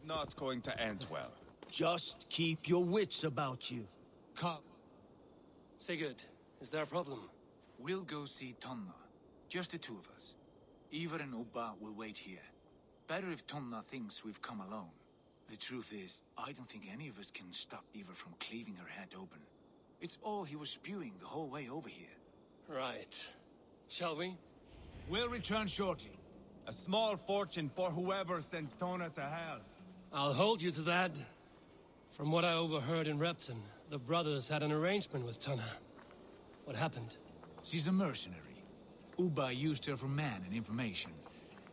not going to end well. Just keep your wits about you. Come. Sigurd, is there a problem? We'll go see Tonna. Just the two of us. Ivar and Ubba will wait here. Better if Tonna thinks we've come alone. The truth is, I don't think any of us can stop Ivar from cleaving her head open. It's all he was spewing the whole way over here. Right. Shall we? We'll return shortly. A small fortune for whoever sent Tona to hell. I'll hold you to that. From what I overheard in Repton, the brothers had an arrangement with Tonna. What happened? She's a mercenary. Ubba used her for man and information.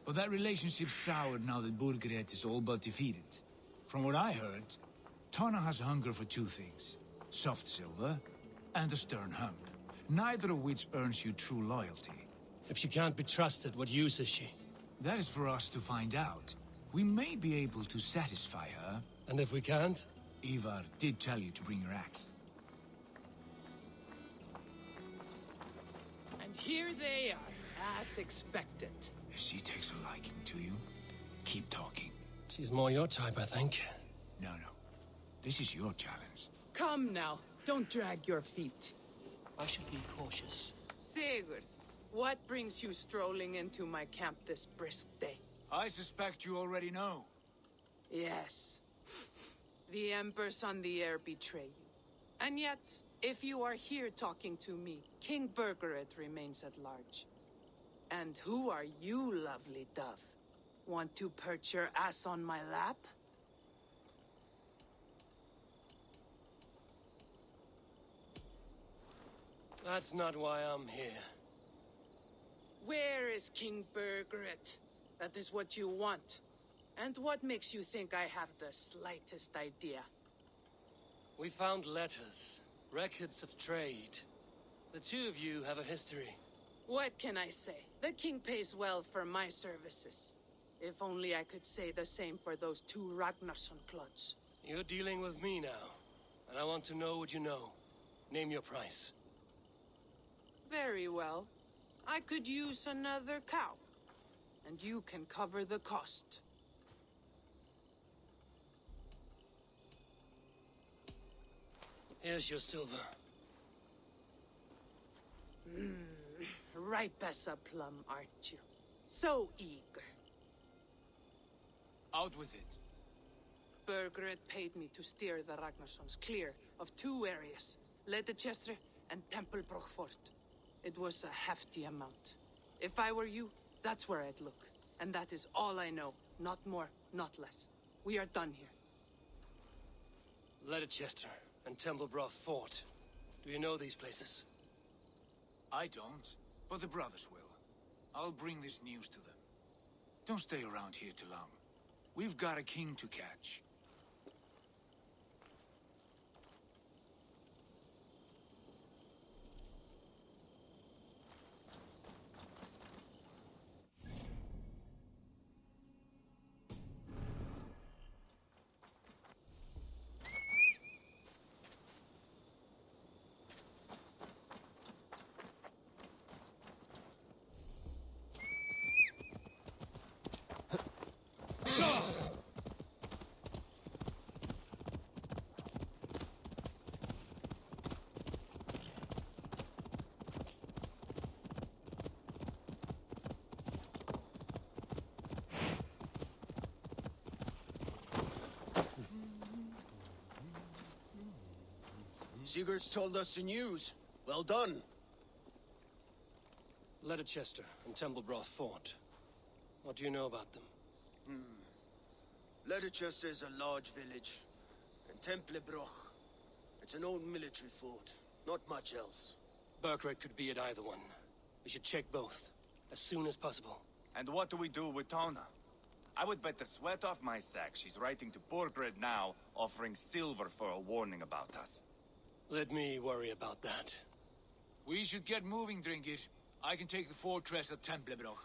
But that relationship soured now that Burgred is all but defeated. From what I heard, Tonna has hunger for two things. Soft silver and a stern hump. Neither of which earns you true loyalty. If she can't be trusted, what use is she? That is for us to find out. We may be able to satisfy her. And if we can't? Ivar did tell you to bring your axe. And here they are, as expected. If she takes a liking to you, keep talking. She's more your type, I think. No. This is your challenge. Come now, don't drag your feet. I should be cautious. Sigurd, what brings you strolling into my camp this brisk day? I suspect you already know. Yes. The Embers on the air betray you. And yet, if you are here talking to me, King Burgred remains at large. And who are you, lovely dove? Want to perch your ass on my lap? That's not why I'm here. Where is King Burgred? That is what you want. And what makes you think I have the slightest idea? We found letters, records of trade. The two of you have a history. What can I say? The king pays well for my services. If only I could say the same for those two Ragnarsson clods. You're dealing with me now, and I want to know what you know. Name your price. Very well. I could use another cow. And you can cover the cost. Here's your silver. Ripe as a plum, aren't you? So eager. Out with it. Burgred paid me to steer the Ragnarssons clear of two areas, Ledechester and Tempelbroch Fort. It was a hefty amount. If I were you, that's where I'd look. And that is all I know. Not more, not less. We are done here. Ledechester and Tempelbroch Fort. Do you know these places? I don't, but the brothers will. I'll bring this news to them. Don't stay around here too long. We've got a king to catch. Sigurd's told us the news. Well done. Ledechester and Tempelbroch Fort. What do you know about them? Ledechester is a large village. And Tempelbroch, it's an old military fort. Not much else. Burgred could be at either one. We should check both, as soon as possible. And what do we do with Tona? I would bet the sweat off my sack she's writing to Burgred now, offering silver for a warning about us. Let me worry about that. We should get moving, Dringir. I can take the fortress at Tempelbroch.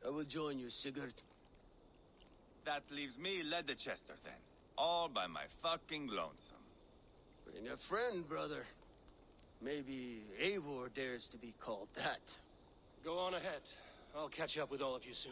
I will join you, Sigurd. That leaves me Ledechester then. All by my fucking lonesome. Bring a friend, brother. Maybe Eivor dares to be called that. Go on ahead. I'll catch up with all of you soon.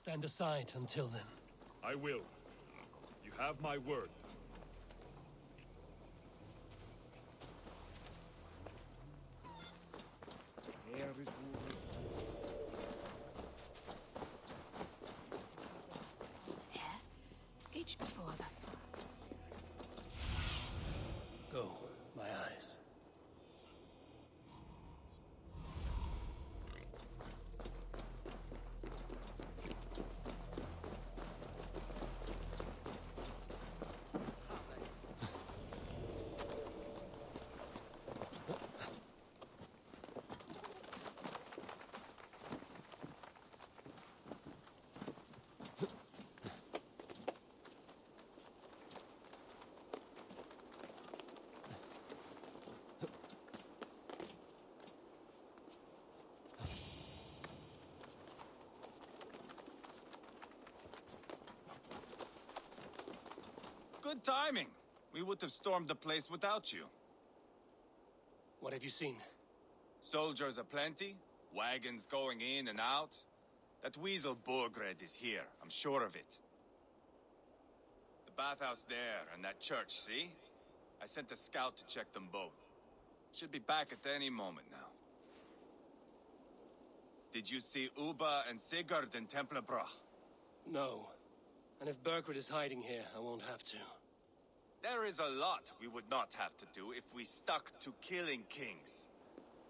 Stand aside until then. I will. You have my word. Ep.4. Go, my eyes. Good timing. We would have stormed the place without you. What have you seen? Soldiers aplenty, wagons going in and out. That weasel Borgred is here, I'm sure of it. The bathhouse there and that church, see? I sent a scout to check them both. Should be back at any moment now. Did you see Uba and Sigurd in Tempelbroch? No. And if Berkred is hiding here, I won't have to. There is a lot we would not have to do if we stuck to killing kings.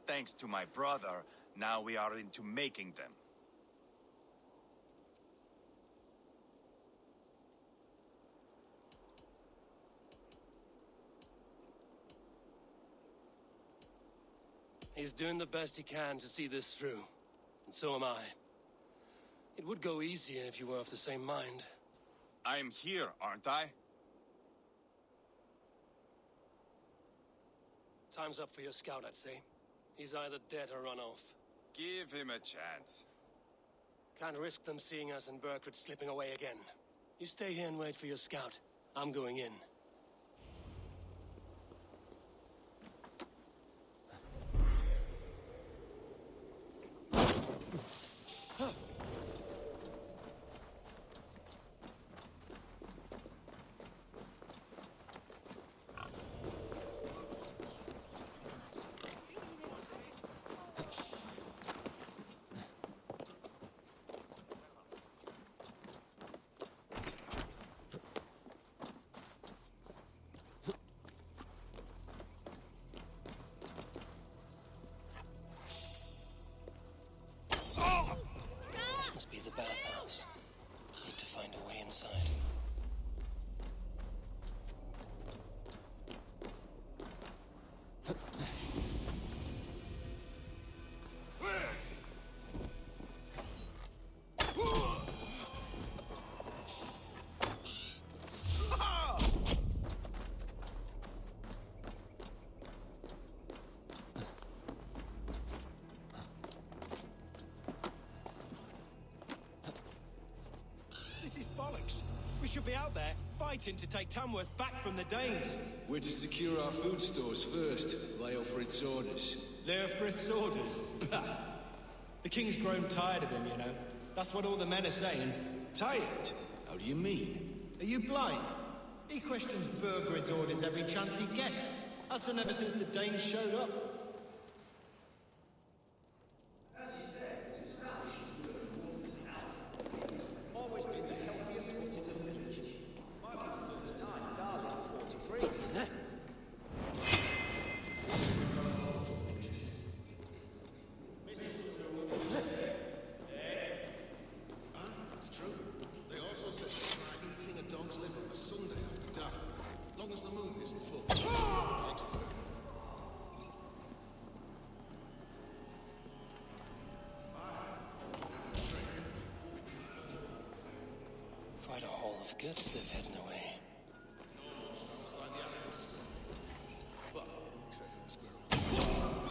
Thanks to my brother, now we are into making them. He's doing the best he can to see this through. And so am I. It would go easier if you were of the same mind. I am here, aren't I? Time's up for your scout, I'd say. He's either dead or run off. Give him a chance. Can't risk them seeing us and Berkred slipping away again. You stay here and wait for your scout. I'm going in. This must be the bathhouse. Need to find a way inside. This is bollocks. We should be out there, fighting to take Tamworth back from the Danes. We're to secure our food stores first, Leofrid's orders. Leofrith's orders? Bah. The king's grown tired of him, you know. That's what all the men are saying. Tired? How do you mean? Are you blind? He questions Bergred's orders every chance he gets. Has done ever since the Danes showed up. Always been the healthiest foot in the village. My mom's 39, Darley's 43. That's true. They also said to try eating a dog's liver on a Sunday after dark. Long as the moon isn't full. Quite a haul of goods they've hidden away. Sounds like the animals. Well, except for the squirrel.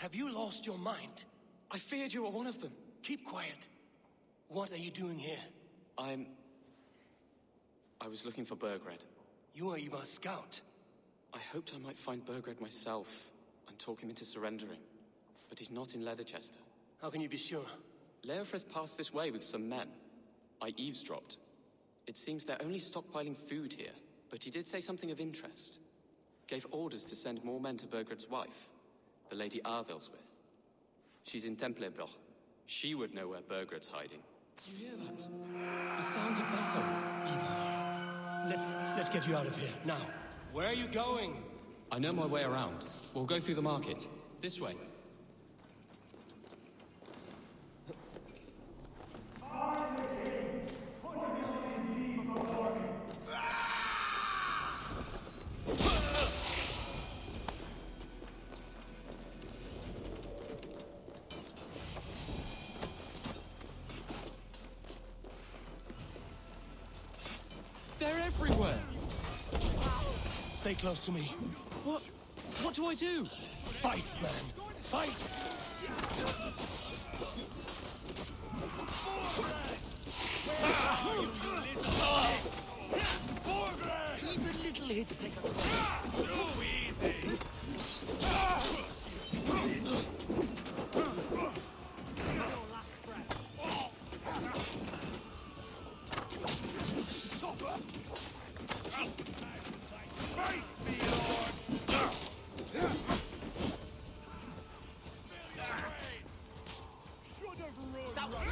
Have you lost your mind? I feared you were one of them. Keep quiet. What are you doing here? I was looking for Burgred. You are Ivar's scout. I hoped I might find Burgred myself and talk him into surrendering. But he's not in Leatherchester. How can you be sure? Leofrith passed this way with some men. I eavesdropped. It seems they're only stockpiling food here, but he did say something of interest. Gave orders to send more men to Burgred's wife, the Lady Arvilswith. She's in Templebroch. She would know where Burgred's hiding. You hear that? The sounds of battle. Ivar, let's get you out of here, now. Where are you going? I know my way around. We'll go through the market. This way. They're everywhere! Stay close to me. What? What do I do? Fight, man! Fight! Even little hits take a toll. Too easy! Face me, Lord! Should have run.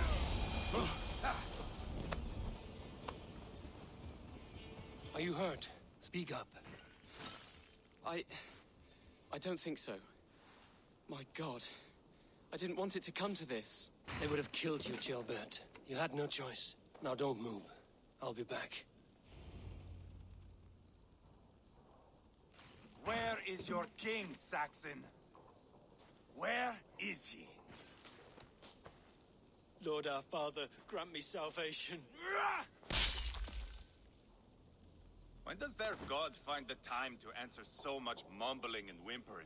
Are you hurt? Speak up. I don't think so. My God. I didn't want it to come to this. They would have killed you, Gilbert. You had no choice. Now don't move. I'll be back. Where is your king, Saxon? Where is he? Lord our Father, grant me salvation. When does their god find the time to answer so much mumbling and whimpering?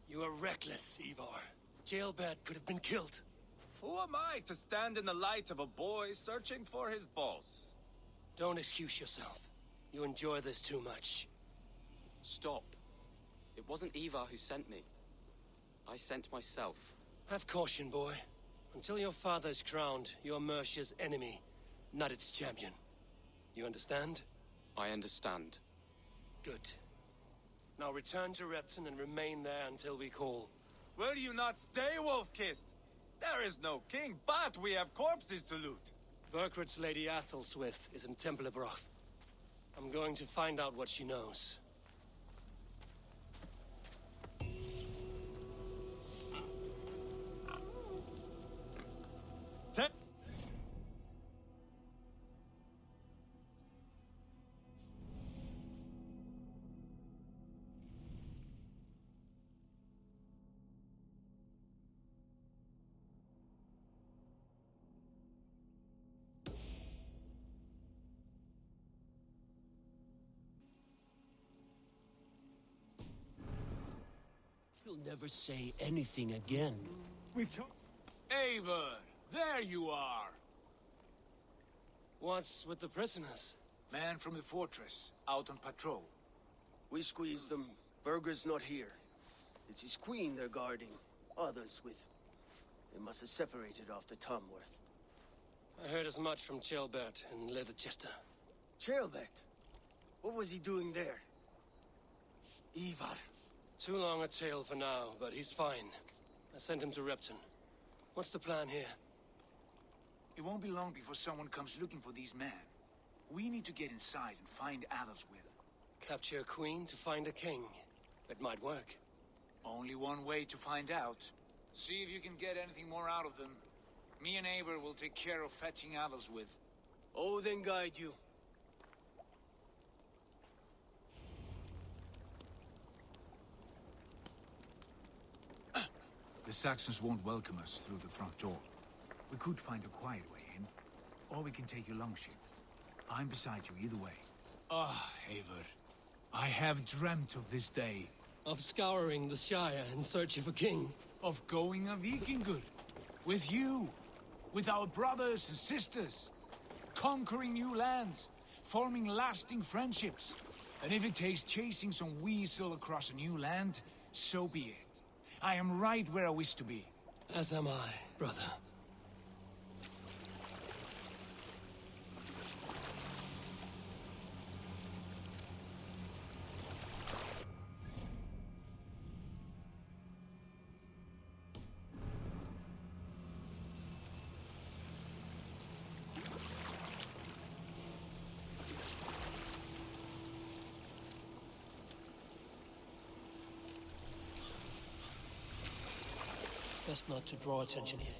You are reckless, Ivar. Jailbird could have been killed. Who am I to stand in the light of a boy searching for his balls? Don't excuse yourself. You enjoy this too much. Stop. It wasn't Ivar who sent me. I sent myself. Have caution, boy. Until your father is crowned, you're Mercia's enemy, not its champion. You understand? I understand. Good. Now return to Repton and remain there until we call. Will you not stay, Wolf-Kissed? There is no king, but we have corpses to loot. Burgred's Lady Athelstwith is in Templebroch. I'm going to find out what she knows. You'll never say anything again. We've talked. Eivor, there you are. What's with the prisoners? Man from the fortress, out on patrol. We squeezed them. Burger's not here. It's his queen they're guarding. Others with. They must have separated after Tomworth. I heard as much from Chelbert in Leatherchester. Chelbert? What was he doing there? Ivar. Too long a tale for now, but he's fine. I sent him to Repton. What's the plan here? It won't be long before someone comes looking for these men. We need to get inside and find Adelswith. Capture a queen to find a king. It might work. Only one way to find out. See if you can get anything more out of them. Me and Eivor will take care of fetching Adelswith. Odin guide you. The Saxons won't welcome us through the front door. We could find a quiet way in, or we can take your longship. I'm beside you either way. Ah, Eivor. I have dreamt of this day. Of scouring the Shire in search of a king. Of going a Vikingur. With you. With our brothers and sisters. Conquering new lands. Forming lasting friendships. And if it takes chasing some weasel across a new land, so be it. I am right where I wish to be. As am I, brother. Best not to draw attention here.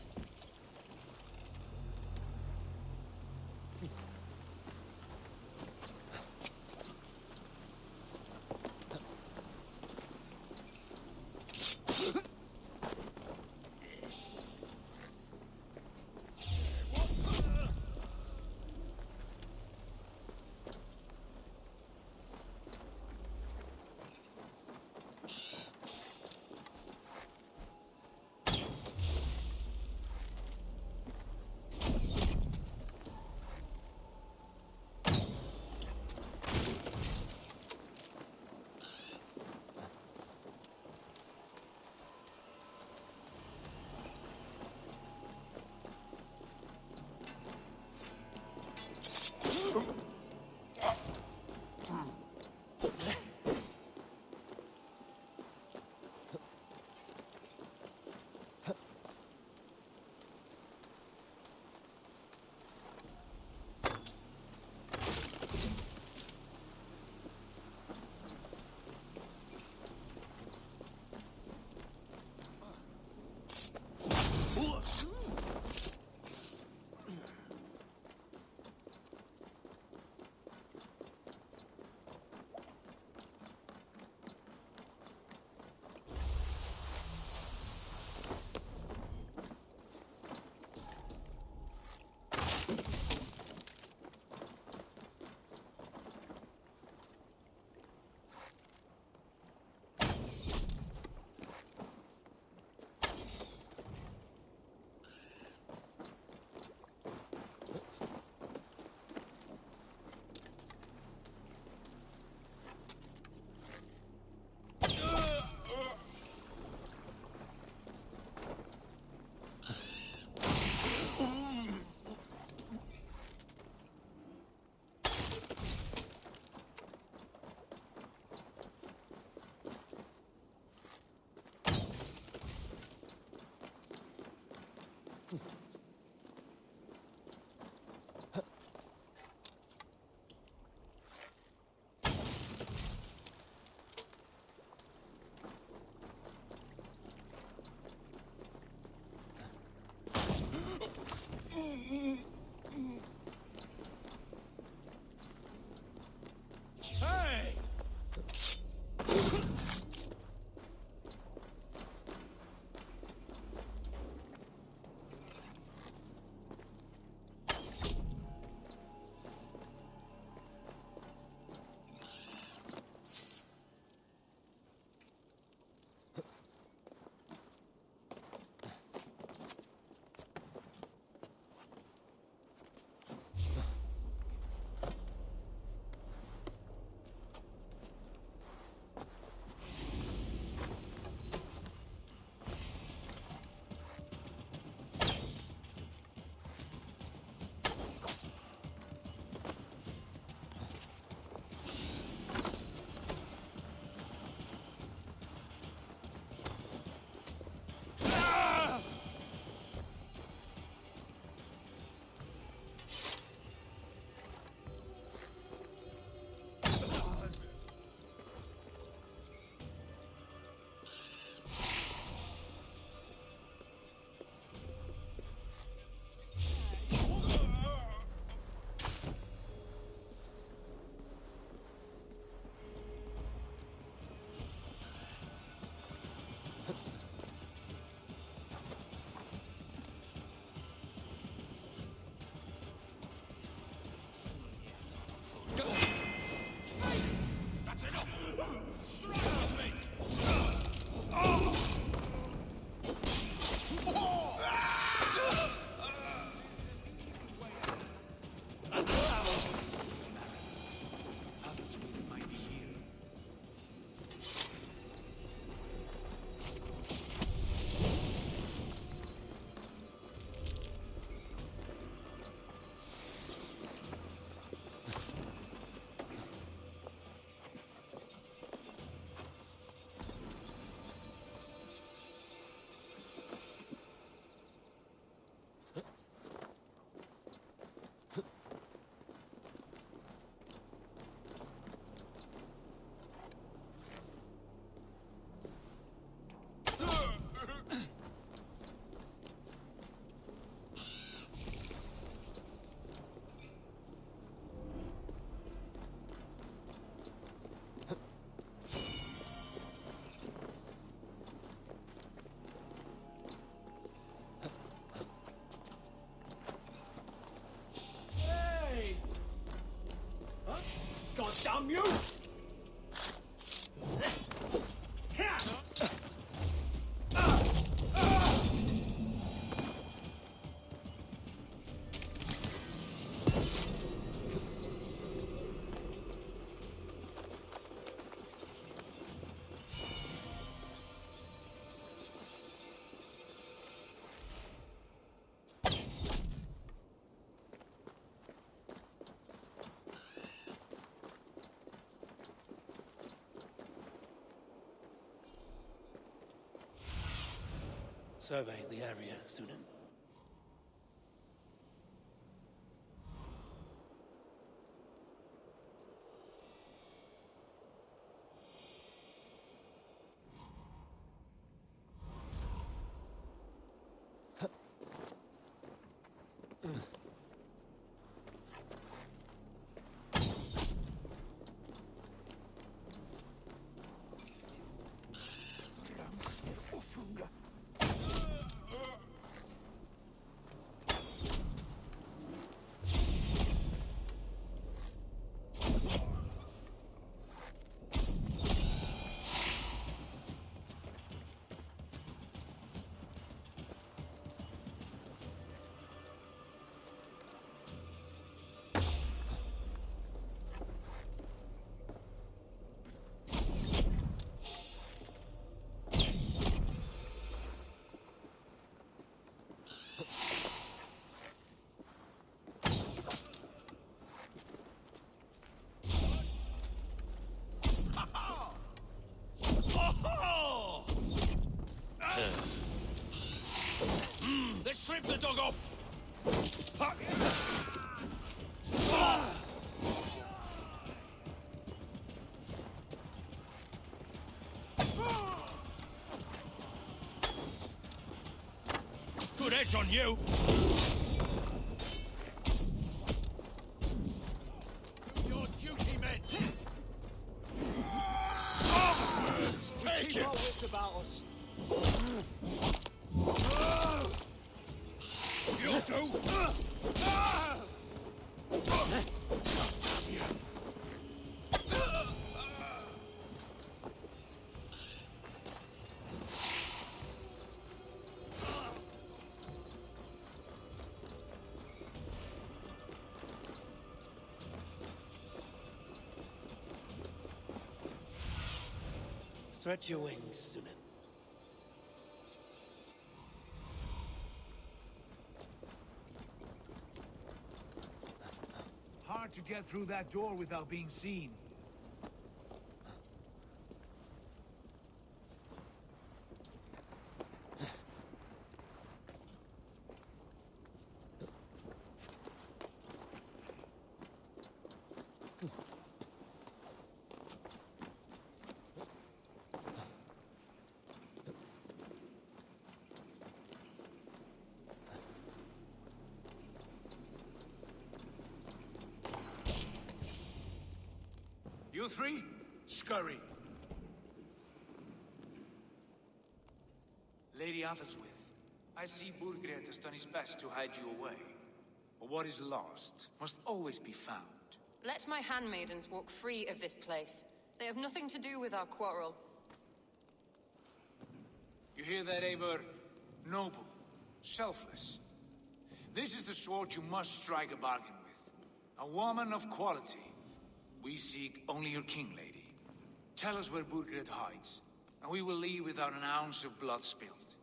Damn you! Survey the area, Sunan. Let's strip the dog off! Good edge on you! Do your duty, men! Take Keep it! our wits about us. You'll do! Stretch your wings, Sunan. Hard to get through that door without being seen. You three, scurry. Lady Athelstwith, I see Burgred has done his best to hide you away. But what is lost must always be found. Let my handmaidens walk free of this place. They have nothing to do with our quarrel. You hear that, Eivor? Noble, selfless. This is the sword you must strike a bargain with. A woman of quality. We seek only your king, lady. Tell us where Burgred hides, and we will leave without an ounce of blood spilled.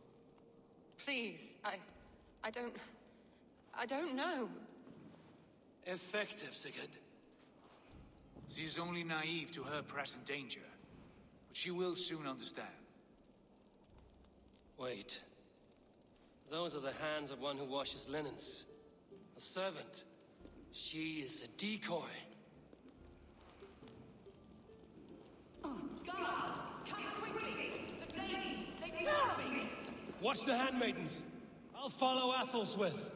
Please, I don't know. Effective, Sigurd. She is only naive to her present danger, but she will soon understand. Wait. Those are the hands of one who washes linens. A servant. She is a decoy. Watch the handmaidens. I'll follow Athelstwith.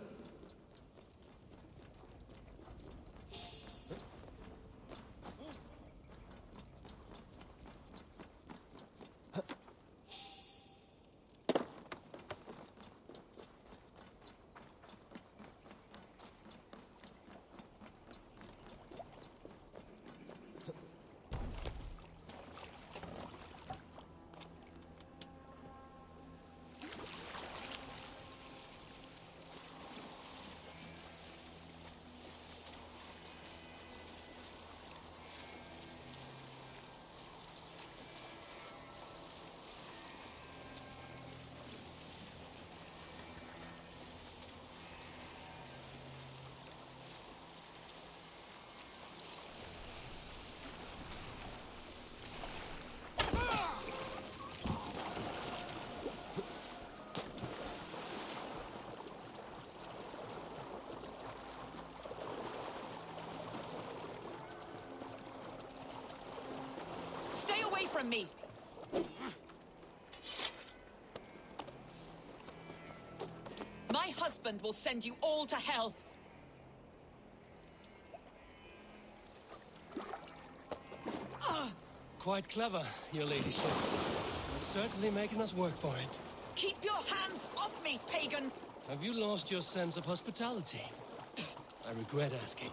from me! My husband will send you all to hell! Quite clever, your ladyship. You're certainly making us work for it. Keep your hands off me, pagan! Have you lost your sense of hospitality? I regret asking.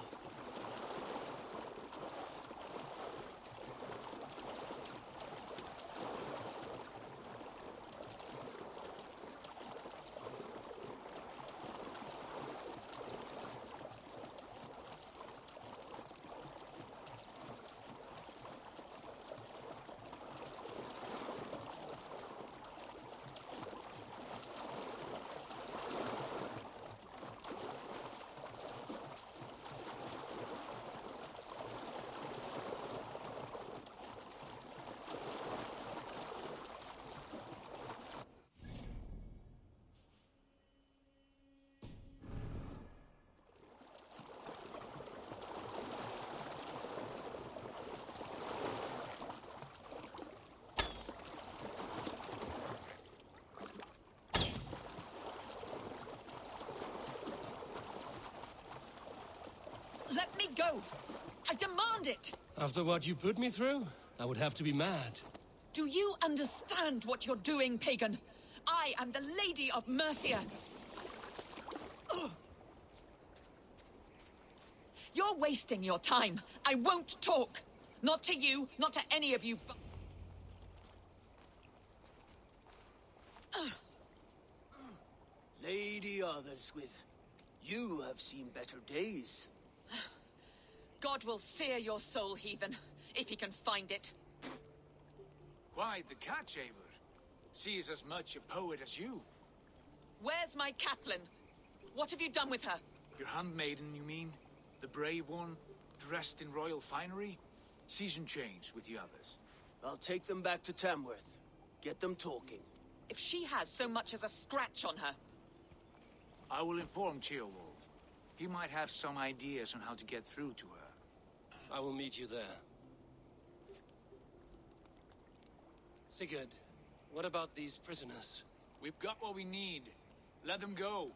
Let me go! I demand it! After what you put me through, I would have to be mad. Do you understand what you're doing, pagan? I am the Lady of Mercia. Ugh. You're wasting your time. I won't talk. Not to you, not to any of you. Lady Otherswith, you have seen better days. God will sear your soul, heathen, if he can find it. Why, the cat-shaver? She is as much a poet as you. Where's my Catelyn? What have you done with her? Your handmaiden, you mean? The brave one, dressed in royal finery? Season change with the others. I'll take them back to Tamworth. Get them talking. If she has so much as a scratch on her. I will inform Ceolwulf. He might have some ideas on how to get through to her. I will meet you there. Sigurd, what about these prisoners? We've got what we need. Let them go.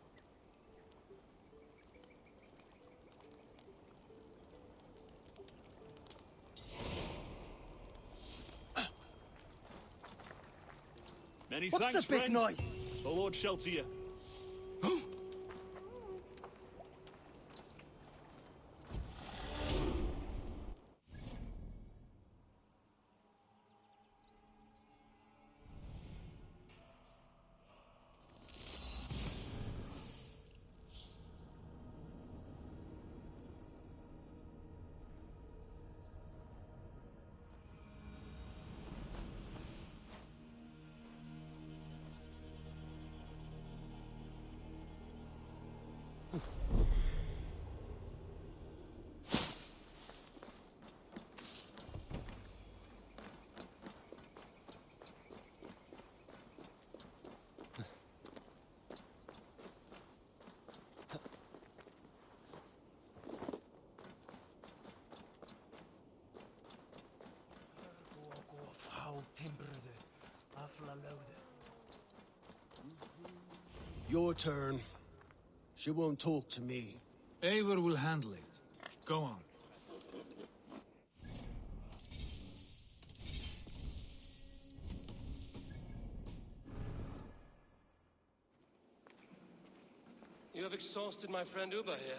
Many What's thanks, the big friend. noise? The Lord shelter you. Your turn. She won't talk to me. Eivor will handle it. Go on. You have exhausted my friend Uba here,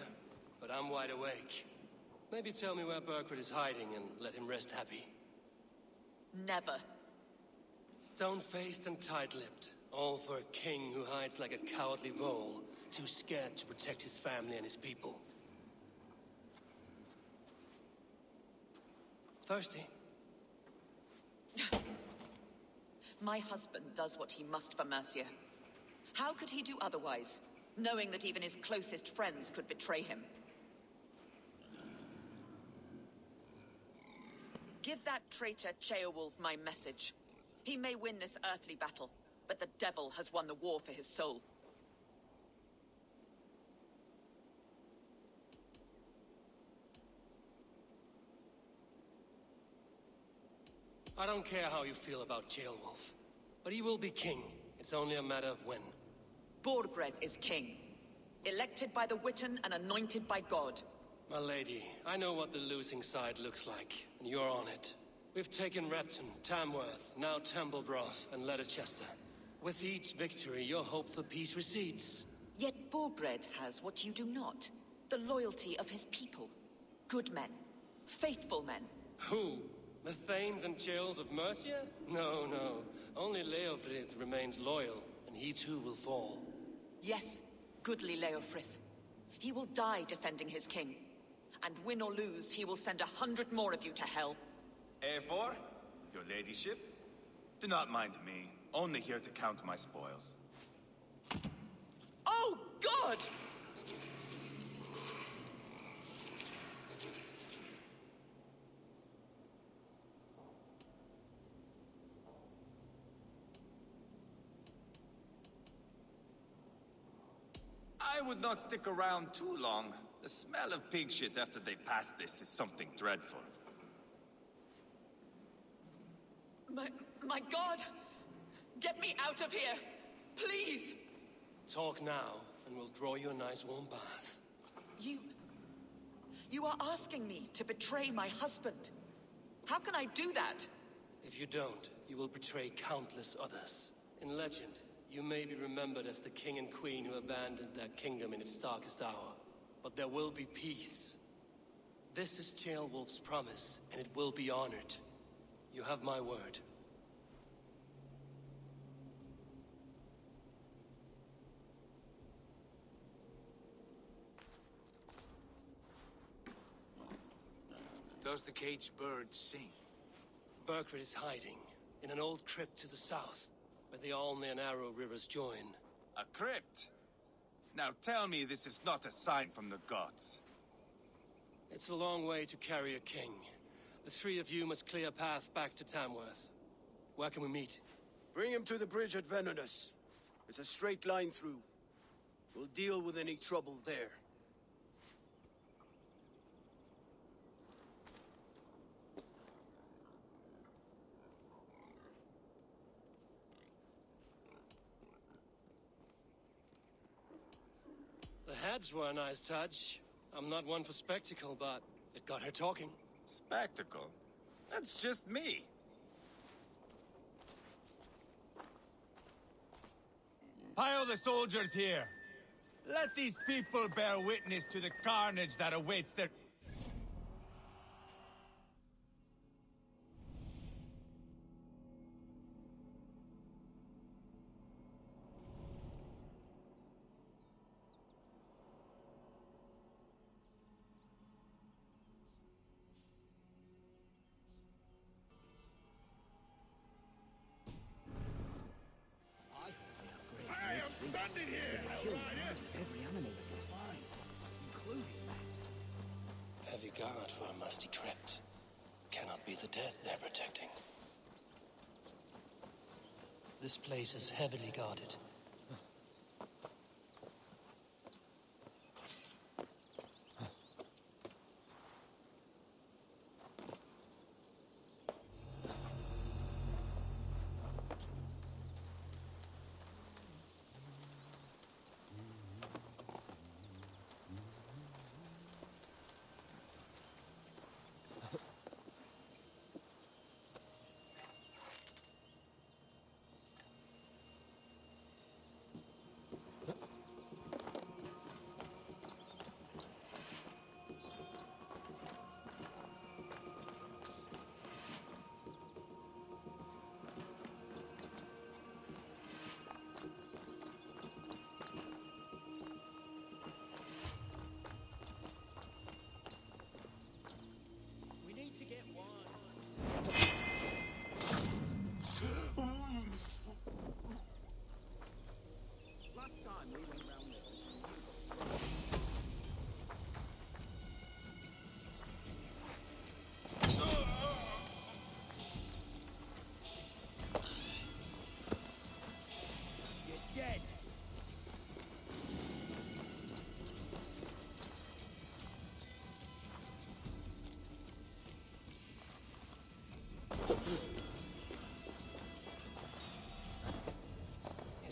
but I'm wide awake. Maybe tell me where Burkred is hiding and let him rest happy. Never. Stone-faced and tight-lipped. All for a king who hides like a cowardly vole, too scared to protect his family and his people. Thirsty? My husband does what he must for Mercia. How could he do otherwise, knowing that even his closest friends could betray him? Give that traitor Ceolwulf my message. He may win this earthly battle, but the devil has won the war for his soul. I don't care how you feel about Jailwolf, but he will be king. It's only a matter of when. Borgred is king. Elected by the Witten and anointed by God. My lady, I know what the losing side looks like, and you're on it. We've taken Repton, Tamworth, now Templebroth, and Leicester. With each victory, your hope for peace recedes. Yet Borgred has what you do not. The loyalty of his people. Good men. Faithful men. Who? The Thanes and Chills of Mercia? No, no. Only Leofrith remains loyal, and he too will fall. Yes, goodly Leofrith. He will die defending his king. And win or lose, he will send 100 more of you to hell. Ep.4, your ladyship? Do not mind me. Only here to count my spoils. Oh, God! I would not stick around too long. The smell of pig shit after they pass this is something dreadful. My God! Get me out of here! Please! Talk now, and we'll draw you a nice warm bath. You are asking me to betray my husband. How can I do that? If you don't, you will betray countless others. In legend, you may be remembered as the king and queen who abandoned their kingdom in its darkest hour. But there will be peace. This is Jailwolf's promise, and it will be honored. You have my word. Does the caged bird sing? Burkred is hiding in an old crypt to the south, where the Alne and Arrow rivers join. A crypt? Now tell me this is not a sign from the gods. It's a long way to carry a king. The three of you must clear a path back to Tamworth. Where can we meet? Bring him to the bridge at Venonus. It's a straight line through. We'll deal with any trouble there. The heads were a nice touch. I'm not one for spectacle, but it got her talking. Spectacle? That's just me. Pile the soldiers here. Let these people bear witness to the carnage that awaits their... Standing here! Every animal they can find, including men. Heavy guard for a musty crypt. Cannot be the dead they're protecting. This place is heavily guarded.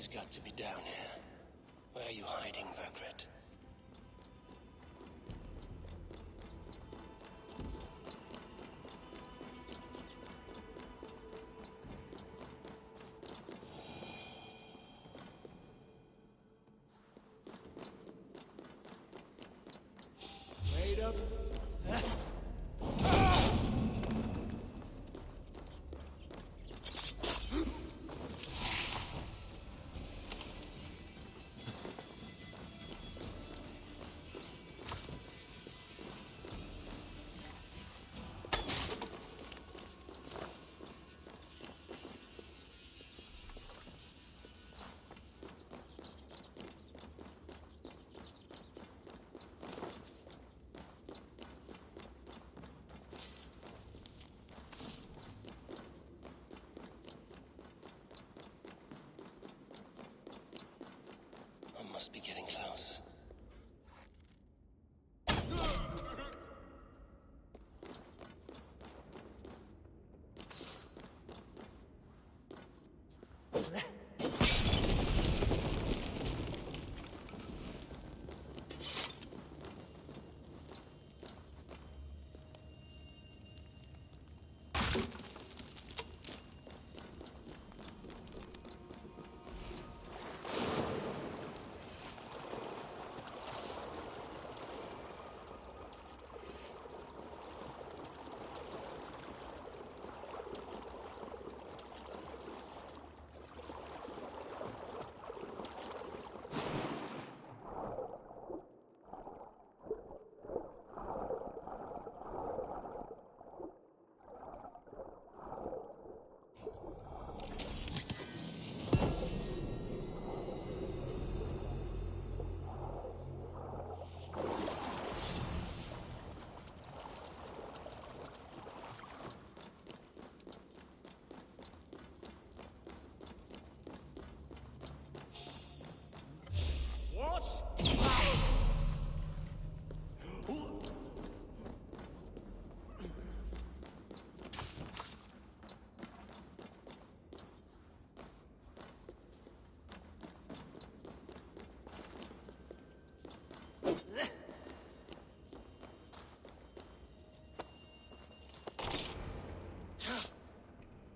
Something's got to be down here. Where are you hiding, Bergred? Wait up. I must be getting close.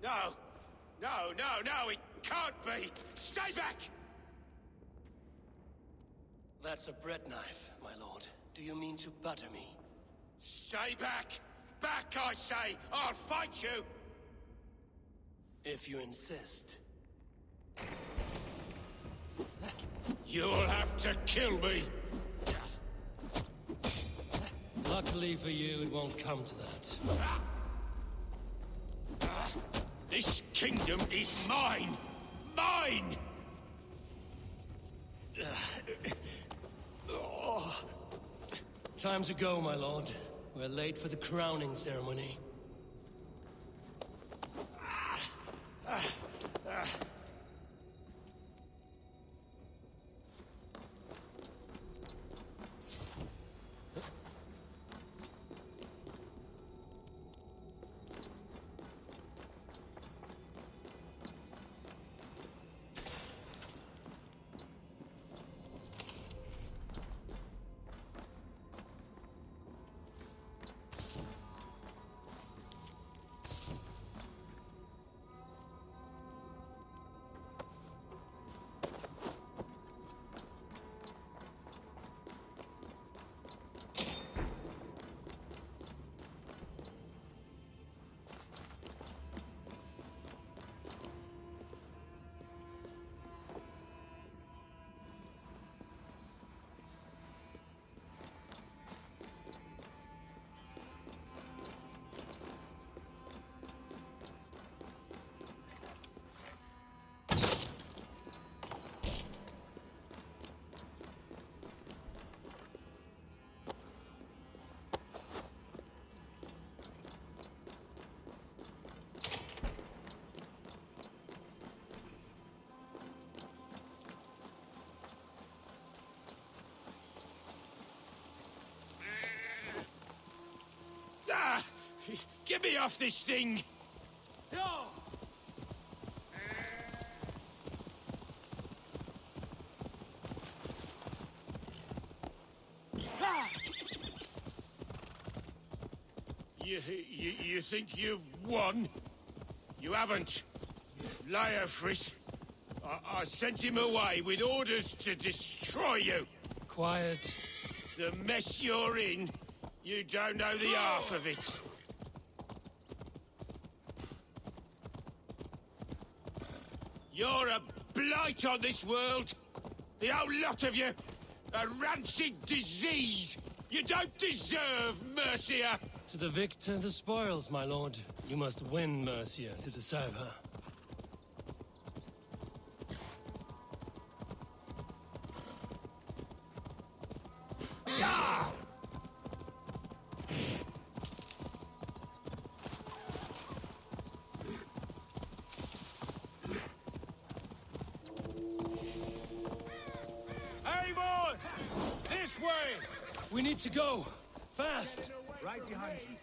No! No, no, no! It can't be! Stay back! That's a bread knife, my lord. Do you mean to butter me? Stay back! Back, I say! I'll fight you! If you insist. You'll have to kill me! Luckily for you, it won't come to that. This kingdom is mine! Mine! Time to go, my lord. We're late for the crowning ceremony. Get me off this thing! You think you've won? You haven't. Leofrith. I sent him away with orders to destroy you. Quiet. The mess you're in, you don't know the half of it. You're a blight on this world. The whole lot of you. A rancid disease. You don't deserve Mercia. To the victor, the spoils, my lord. You must win Mercia to deserve her. Ah! Eivor! This way! We need to go. Fast! Right behind you.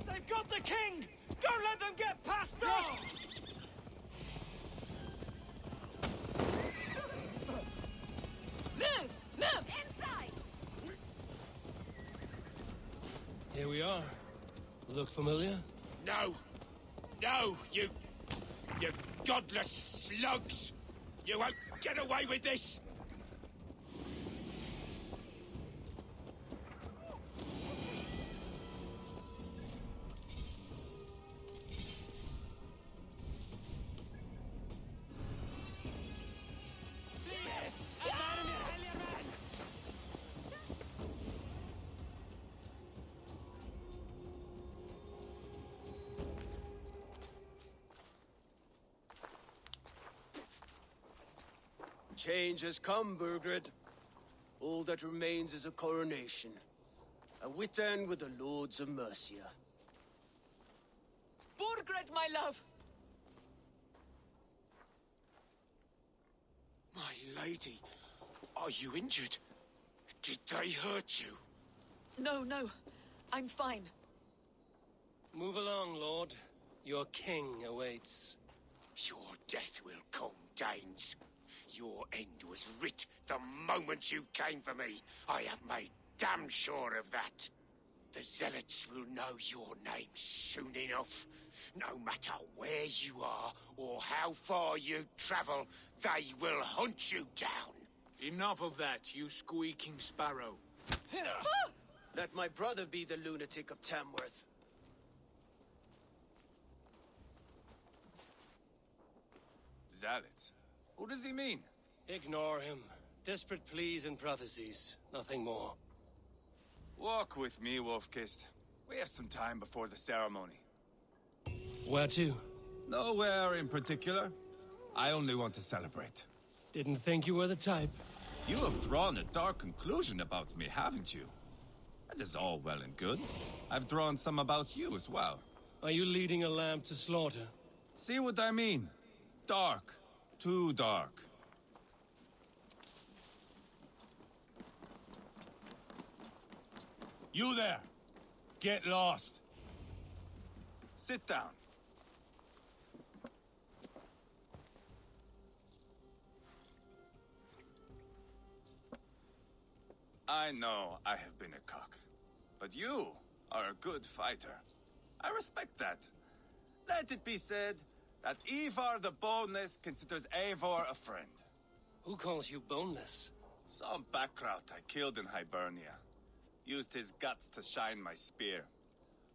They've got the king! Don't let them get past us! Move! Move! Inside! Here we are. Look familiar? No. No, you godless slugs. You won't get away with this. Change has come, Burgred. All that remains is a coronation. A witan with the Lords of Mercia. Burgred, my love! My lady, are you injured? Did they hurt you? No, no. I'm fine. Move along, Lord. Your king awaits. Your death will come, Danes. Your end was writ the moment you came for me. I have made damn sure of that. The Zealots will know your name soon enough. No matter where you are or how far you travel, they will hunt you down. Enough of that, you squeaking sparrow. Let my brother be the lunatic of Tamworth. Zealots? Who does he mean? Ignore him. Desperate pleas and prophecies. Nothing more. Walk with me, Wolf-Kissed. We have some time before the ceremony. Where to? Nowhere in particular. I only want to celebrate. Didn't think you were the type. You have drawn a dark conclusion about me, haven't you? That is all well and good. I've drawn some about you as well. Are you leading a lamb to slaughter? See what I mean? Dark. Too dark. You there! Get lost! Sit down. I know I have been a cock, but you are a good fighter. I respect that. Let it be said that Ivar the Boneless considers Eivor a friend. Who calls you boneless? Some backrout I killed in Hibernia. Used his guts to shine my spear.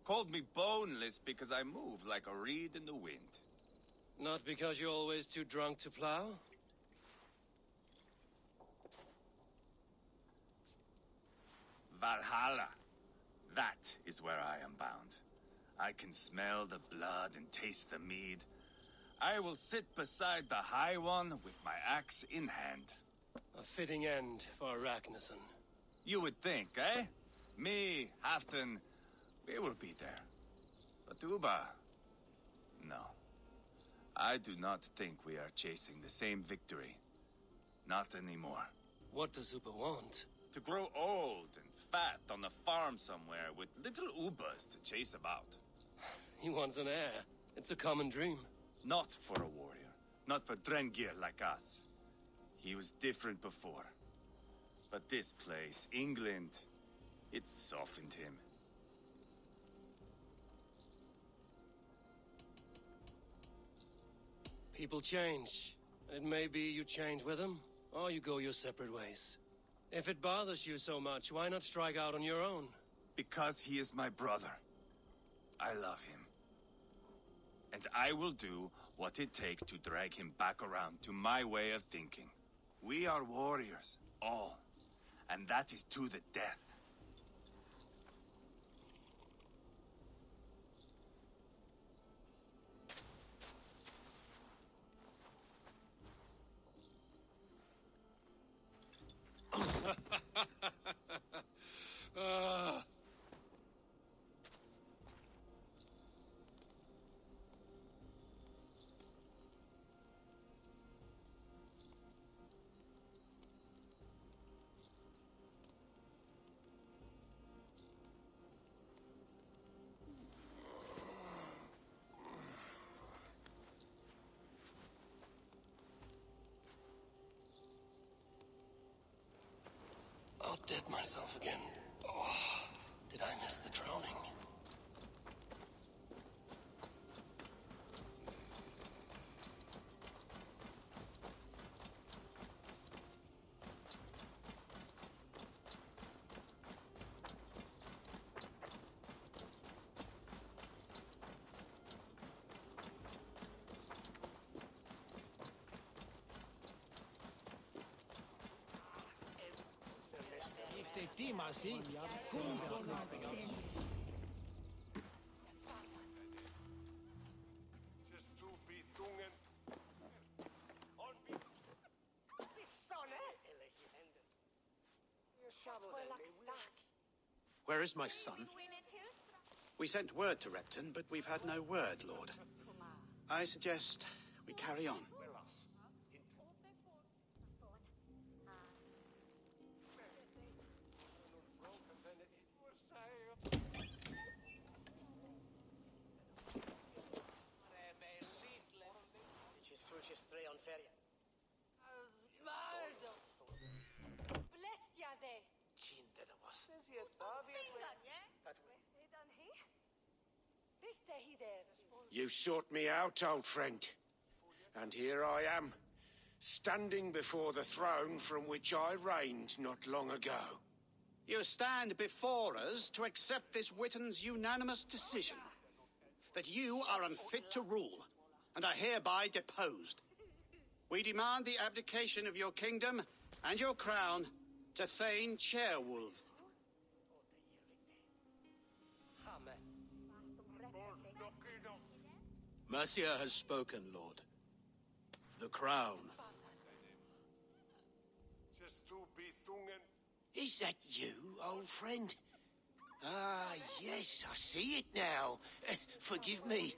Called me boneless because I move like a reed in the wind. Not because you're always too drunk to plow? Valhalla. That is where I am bound. I can smell the blood and taste the mead. I will sit beside the High One with my axe in hand. A fitting end for Ragnarsson. You would think, eh? Me, Halfdan, we will be there. But Uba... no. I do not think we are chasing the same victory. Not anymore. What does Uba want? To grow old and fat on a farm somewhere with little Ubas to chase about. He wants an heir. It's a common dream. Not for a warrior. Not for Drengir like us. He was different before. But this place, England, it softened him. People change. It may be you change with them, or you go your separate ways. If it bothers you so much, why not strike out on your own? Because he is my brother. I love him. And I will do what it takes to drag him back around to my way of thinking. We are warriors, all. And that is to the death. Outdid myself again. Oh, did I miss the drowning? Where is my son? We sent word to Repton, but we've had no word, Lord. I suggest we carry on. You sought me out, old friend. And here I am, standing before the throne from which I reigned not long ago. You stand before us to accept this Witten's unanimous decision that you are unfit to rule and are hereby deposed. We demand the abdication of your kingdom and your crown to Thane Chairwolf. Mercia has spoken, Lord. The crown. Is that you, old friend? Ah, yes, I see it now. Forgive me.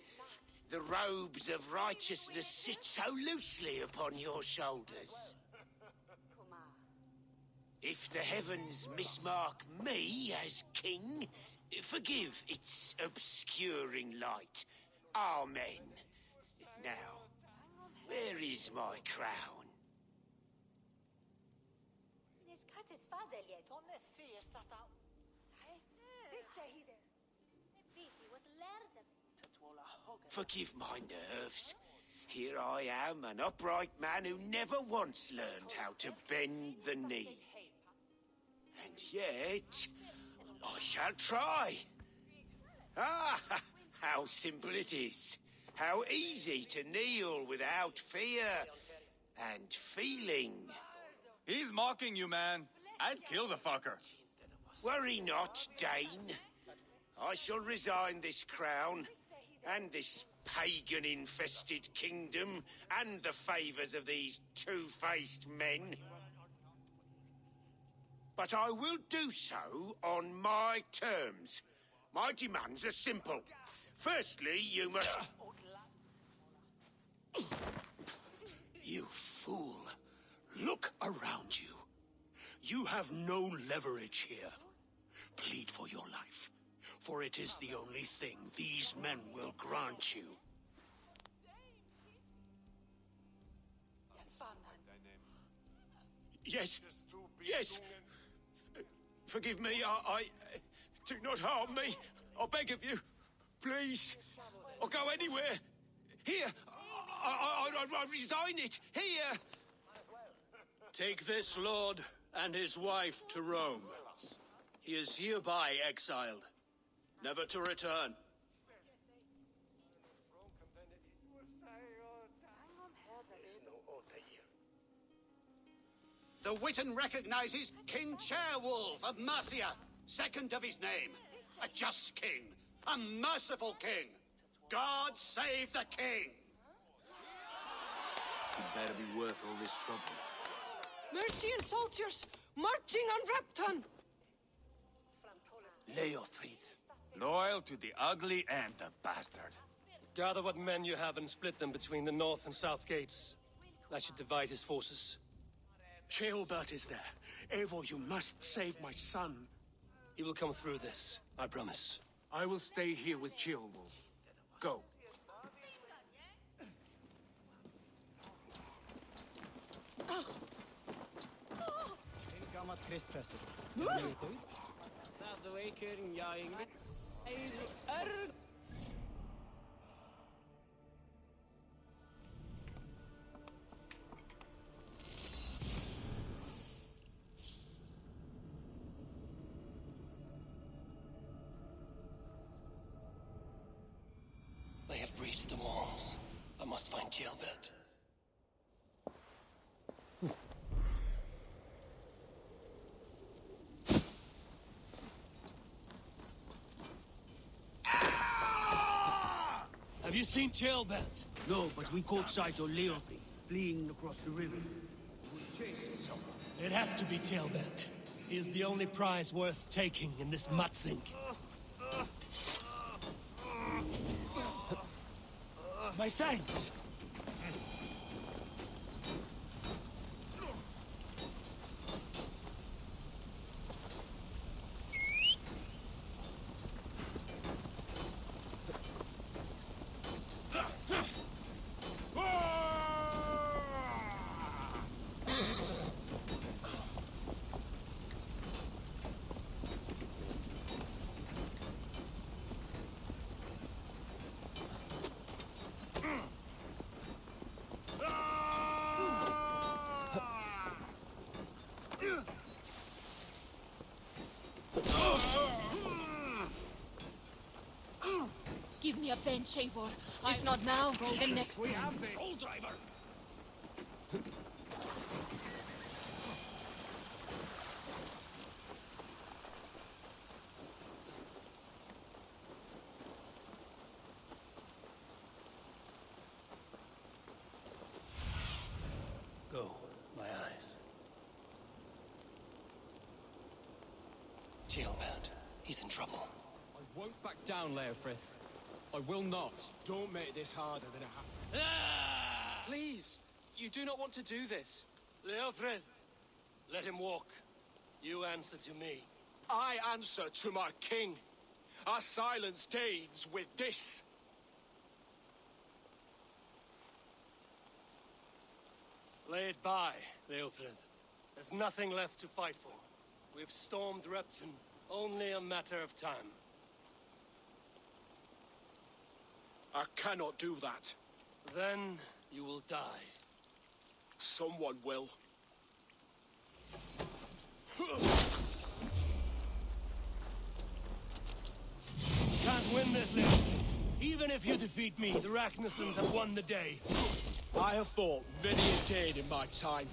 The robes of righteousness sit so loosely upon your shoulders. If the heavens mismark me as king, forgive its obscuring light. Amen. Now, where is my crown? Forgive my nerves. Here I am, an upright man who never once learned how to bend the knee. And yet, I shall try. Ah, how simple it is. How easy to kneel without fear and feeling. He's mocking you, man. I'd kill the fucker. Worry not, Dane. I shall resign this crown, and this pagan-infested kingdom, and the favors of these two-faced men. But I will do so on my terms. My demands are simple. Firstly, you must... You fool. Look around you. You have no leverage here. Plead for your life, for it is the only thing these men will grant you. Yes, yes. Forgive me, I... Do not harm me. I beg of you. Please. I'll go anywhere. Here. I resign it. Here. Take this lord and his wife to Rome. He is hereby exiled, never to return. The Witan recognizes King Chairwolf of Mercia, second of his name. A just king, a merciful king. God save the king! It better be worth all this trouble. Mercian soldiers marching on Repton! Leofrid. Loyal to the ugly and the bastard. Gather what men you have and split them between the north and south gates. I should divide his forces. Ceolbert is there. Eivor, you must save my son. He will come through this, I promise. I will stay here with Ceolwulf. Go. They have breached the walls. I must find Ceolbert. Have you seen Ceolbert? No, but we caught sight of Leofrid fleeing across the river. Who's chasing someone? It has to be Ceolbert. He is the only prize worth taking in this mudsink. My thanks! Give me a bench, Eivor. If not now, then next time. Old driver! Go, my eyes. Ceolbert, he's in trouble. I won't back down, Leofrith. I will not. Don't make this harder than it has. Please, you do not want to do this. Leofred, let him walk. You answer to me. I answer to my king. I silence Danes with this. Lay it by, Leofred. There's nothing left to fight for. We've stormed Repton. Only a matter of time. I cannot do that. Then you will die. Someone will. Can't win this, Leofred. Even if you defeat me, the Ragnarsons have won the day. I have fought many a Dane in my time.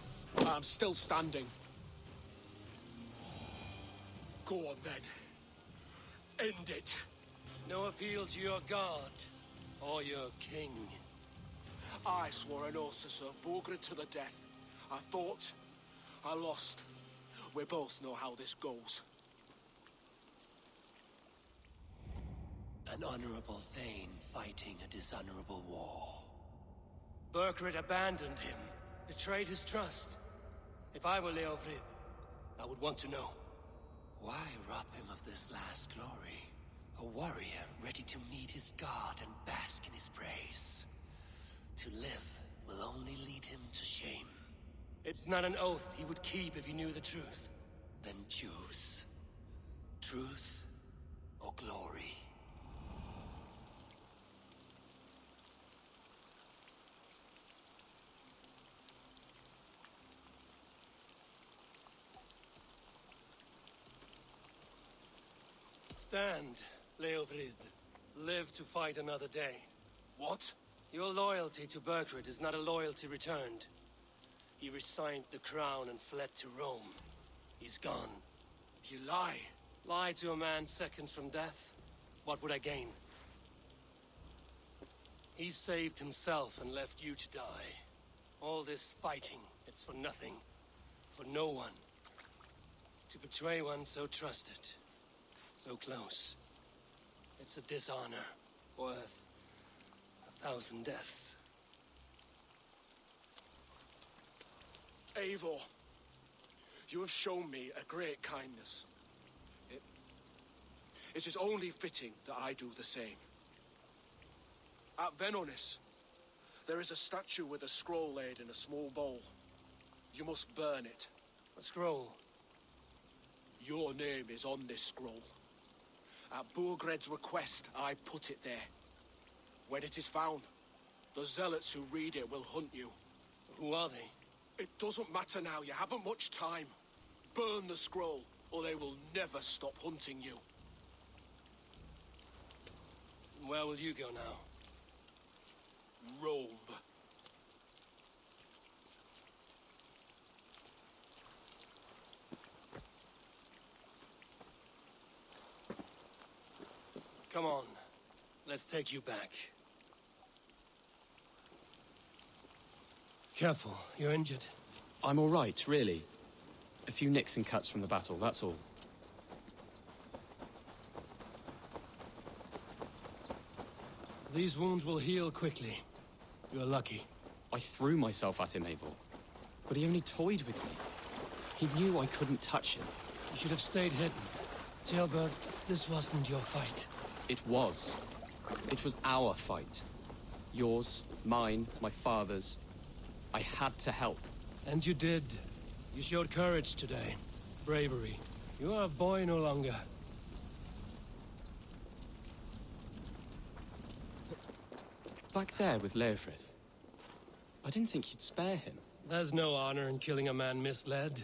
I'm still standing. Go on then. End it. No appeal to your god, or your king. I swore an oath to serve Borgred to the death. I fought. I lost. We both know how this goes. An honorable Thane fighting a dishonorable war. Burgred abandoned him, betrayed his trust. If I were Leofrid, I would want to know. Why rob him of this last glory? A warrior ready to meet his god and bask in his praise. To live will only lead him to shame. It's not an oath he would keep if he knew the truth. Then choose. Truth or glory. Stand, Leofrid. Live to fight another day. What? Your loyalty to Burgred is not a loyalty returned. He resigned the crown and fled to Rome. He's gone. You lie. Lie to a man seconds from death? What would I gain? He saved himself and left you to die. All this fighting, it's for nothing. For no one. To betray one so trusted. So close. It's a dishonor worth 1,000 deaths. Eivor, you have shown me a great kindness. It is only fitting that I do the same. At Venonis, there is a statue with a scroll laid in a small bowl. You must burn it. A scroll? Your name is on this scroll. At Burgred's request, I put it there. When it is found, the zealots who read it will hunt you. Who are they? It doesn't matter now, you haven't much time. Burn the scroll, or they will never stop hunting you. Where will you go now? Rome. Come on. Let's take you back. Careful, you're injured. I'm all right, really. A few nicks and cuts from the battle, that's all. These wounds will heal quickly. You're lucky. I threw myself at him, Eivor. But he only toyed with me. He knew I couldn't touch him. You should have stayed hidden. Jailbird, this wasn't your fight. It was. It was our fight. Yours, mine, my father's. I had to help. And you did. You showed courage today. Bravery. You are a boy no longer. Back there with Leofrith. I didn't think you'd spare him. There's no honor in killing a man misled.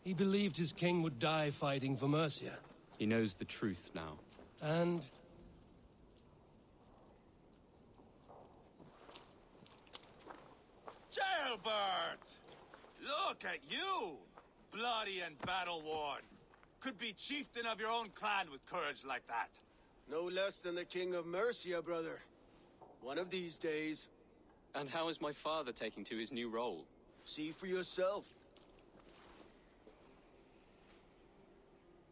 He believed his king would die fighting for Mercia. He knows the truth now. And... Jailbird! Look at you! Bloody and battle-worn. Could be chieftain of your own clan with courage like that. No less than the king of Mercia, brother. One of these days. And how is my father taking to his new role? See for yourself.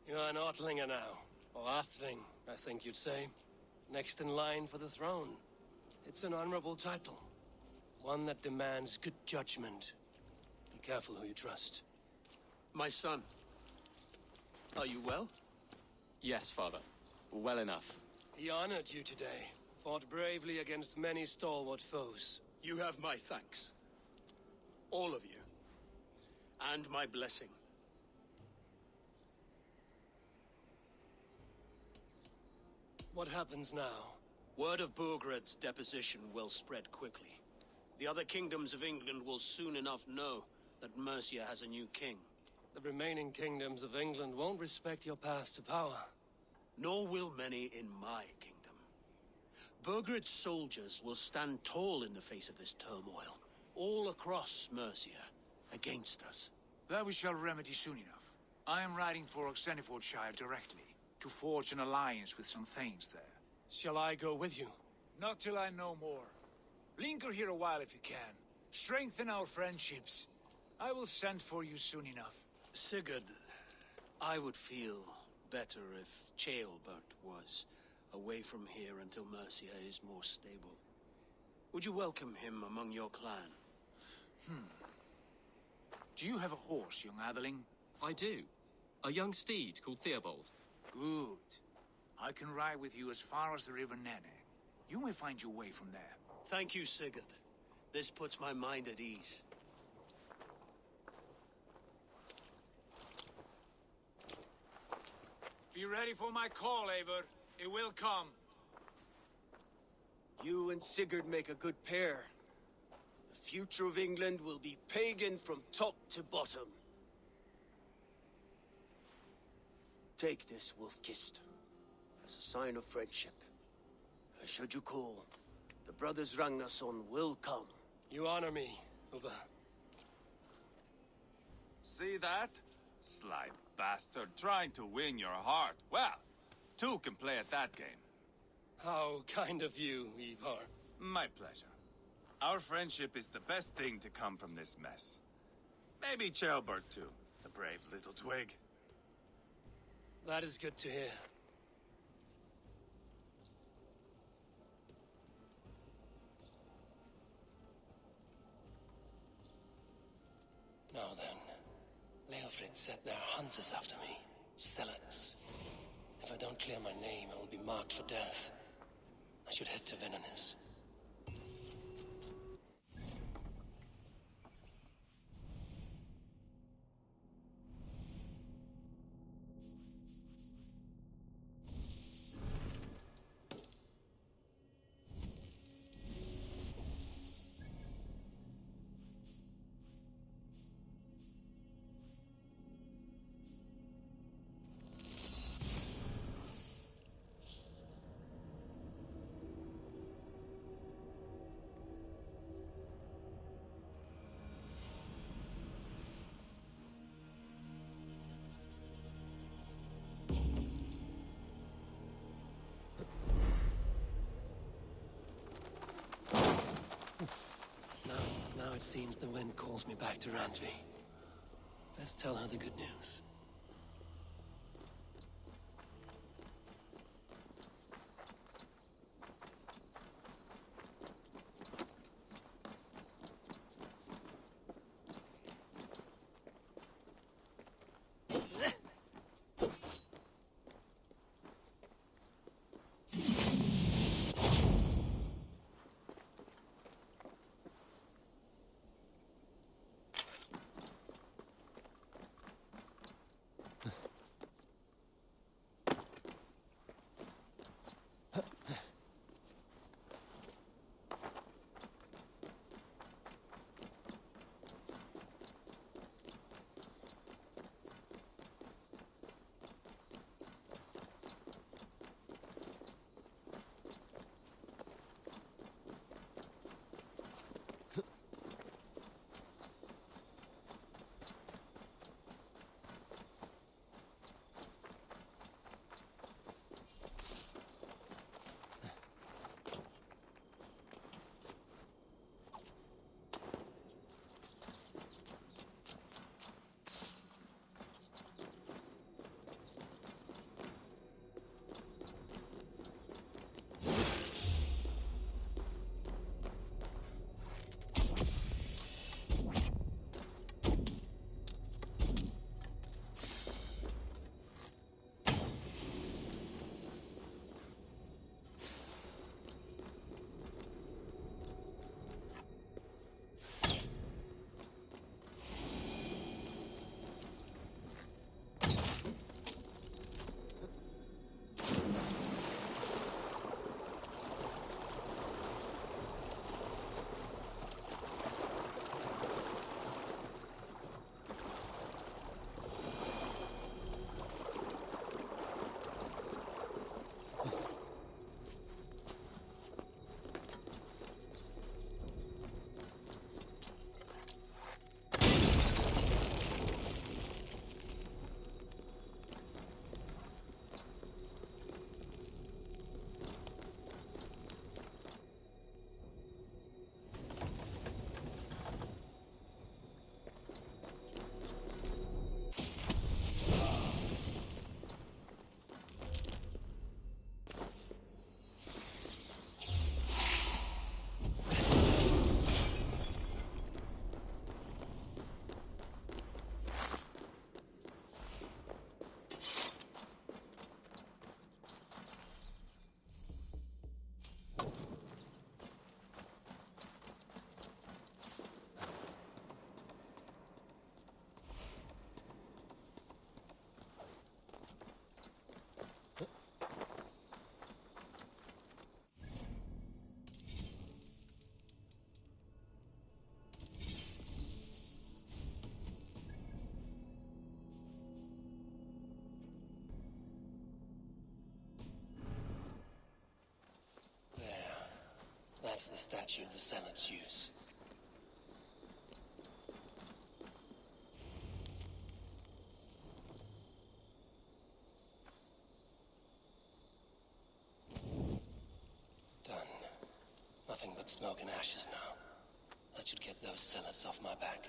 You're an Ortlinger now. Or Athling, I think you'd say. Next in line for the throne. It's an honorable title. One that demands good judgment. Be careful who you trust. My son. Are you well? Yes, father. Well enough. He honored you today. Fought bravely against many stalwart foes. You have my thanks. All of you. And my blessing. What happens now? Word of Burgred's deposition will spread quickly. The other kingdoms of England will soon enough know that Mercia has a new king. The remaining kingdoms of England won't respect your path to power. Nor will many in my kingdom. Burgred's soldiers will stand tall in the face of this turmoil, all across Mercia, against us. That we shall remedy soon enough. I am riding for Oxenfordshire directly, to forge an alliance with some thanes there. Shall I go with you? Not till I know more. Linger here a while if you can. Strengthen our friendships. I will send for you soon enough. Sigurd, I would feel better if Ceolbert was away from here until Mercia is more stable. Would you welcome him among your clan? Do you have a horse, young atheling? I do. A young steed called Theobald. Good. I can ride with you as far as the River Nene. You may find your way from there. Thank you, Sigurd. This puts my mind at ease. Be ready for my call, Eivor. It will come. You and Sigurd make a good pair. The future of England will be pagan from top to bottom. Take this, Wolf-Kissed, as a sign of friendship. And should you call, the brothers Ragnarsson will come. You honor me, Ubba. See that? Sly bastard trying to win your heart. Well, two can play at that game. How kind of you, Ivar. My pleasure. Our friendship is the best thing to come from this mess. Maybe Ceolbert too, the brave little twig. That is good to hear. Now then, Leofrid said there are hunters after me. Zealots. If I don't clear my name, I will be marked for death. I should head to Venanis. Now it seems the wind calls me back to Rantby. Let's tell her the good news. as the statue the Zealots use. Done. Nothing but smoke and ashes now. That should get those Zealots off my back.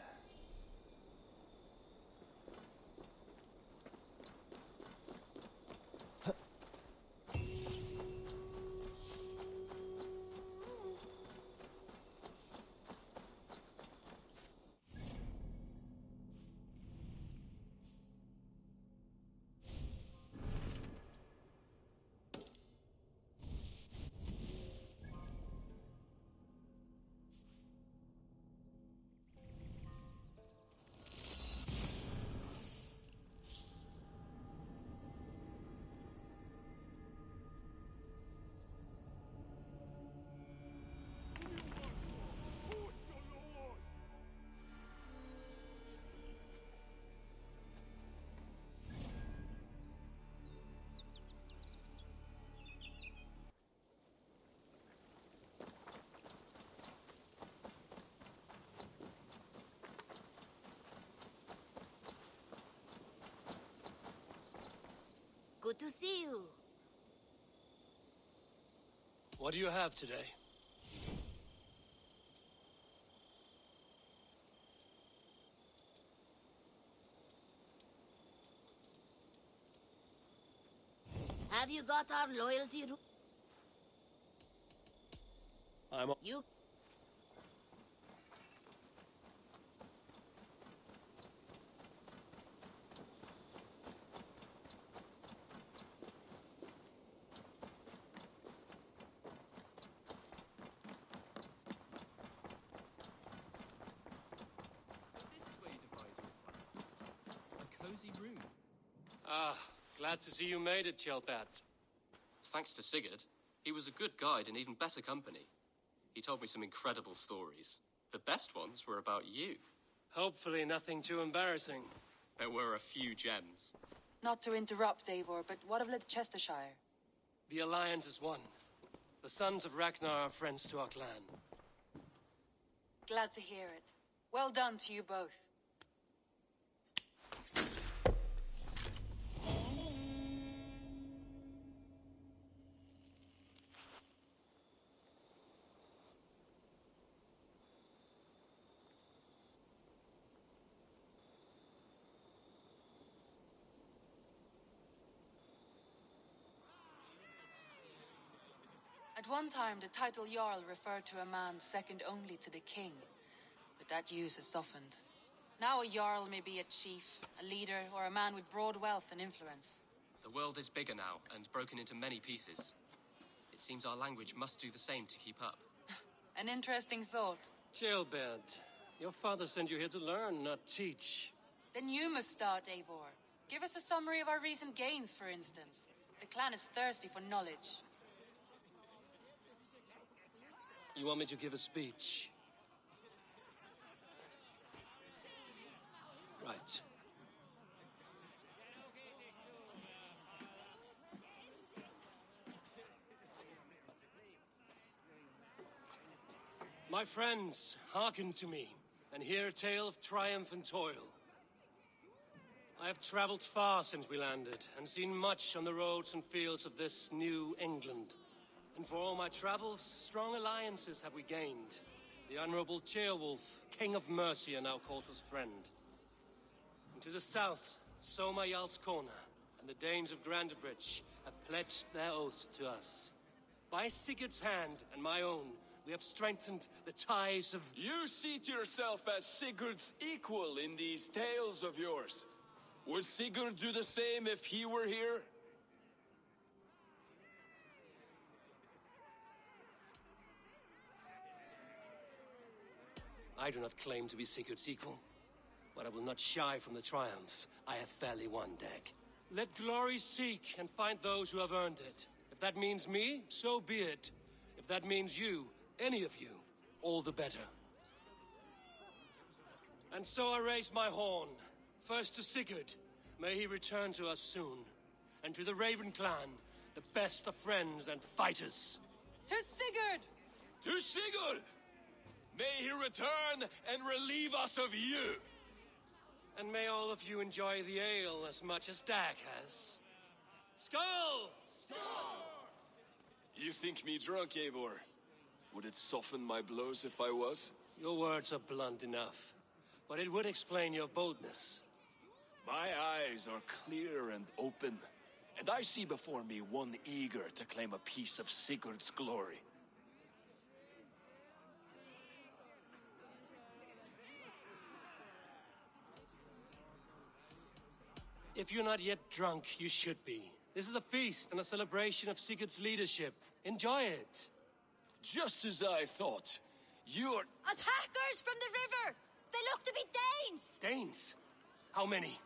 Good to see you. What do you have today? Have you got our loyalty? You. Ah, glad to see you made it, Chelpat. Thanks to Sigurd. He was a good guide and even better company. He told me some incredible stories. The best ones were about you. Hopefully nothing too embarrassing. There were a few gems. Not to interrupt, Eivor, but what of Leicestershire? The Alliance is one. The sons of Ragnar are friends to our clan. Glad to hear it. Well done to you both. At one time, the title Jarl referred to a man second only to the king, but that use has softened. Now a Jarl may be a chief, a leader, or a man with broad wealth and influence. The world is bigger now, and broken into many pieces. It seems our language must do the same to keep up. An interesting thought. Gilbert, your father sent you here to learn, not teach. Then you must start, Eivor. Give us a summary of our recent gains, for instance. The clan is thirsty for knowledge. You want me to give a speech? Right. My friends, hearken to me, and hear a tale of triumph and toil. I have traveled far since we landed, and seen much on the roads and fields of this new England. And for all my travels, strong alliances have we gained. The Honorable Ceolwulf, King of Mercia, now calls us friend. And to the south, Soma Jarlskona, and the Danes of Grandebridge have pledged their oath to us. By Sigurd's hand and my own, we have strengthened the ties of... You seat yourself as Sigurd's equal in these tales of yours. Would Sigurd do the same if he were here? I do not claim to be Sigurd's equal, but I will not shy from the triumphs I have fairly won, Dag. Let glory seek and find those who have earned it. If that means me, so be it. If that means you, any of you, all the better. And so I raise my horn. First to Sigurd, may he return to us soon. And to the Raven clan, the best of friends and fighters. To Sigurd! To Sigurd! May he return and relieve us of you! And may all of you enjoy the ale as much as Dag has. Skull! You think me drunk, Eivor? Would it soften my blows if I was? Your words are blunt enough, but it would explain your boldness. My eyes are clear and open, and I see before me one eager to claim a piece of Sigurd's glory. If you're not yet drunk, you should be. This is a feast and a celebration of Sigurd's leadership. Enjoy it. Just as I thought. You're... Attackers from the river! They look to be Danes! Danes? How many?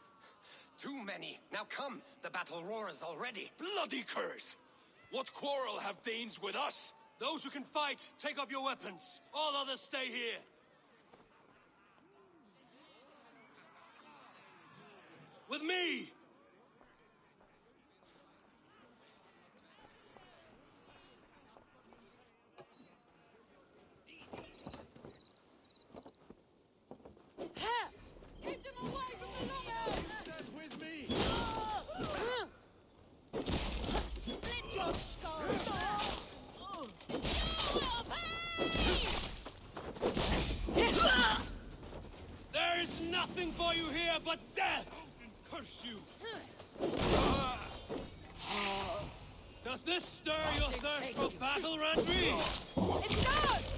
Too many. Now come, the battle roars already. Bloody curse! What quarrel have Danes with us? Those who can fight, take up your weapons. All others stay here. With me! Keep them away from the longers! Stand with me! Split your skull! There is nothing for you here but death! Curse you! Does this stir your thirst for battle, Randri? It does!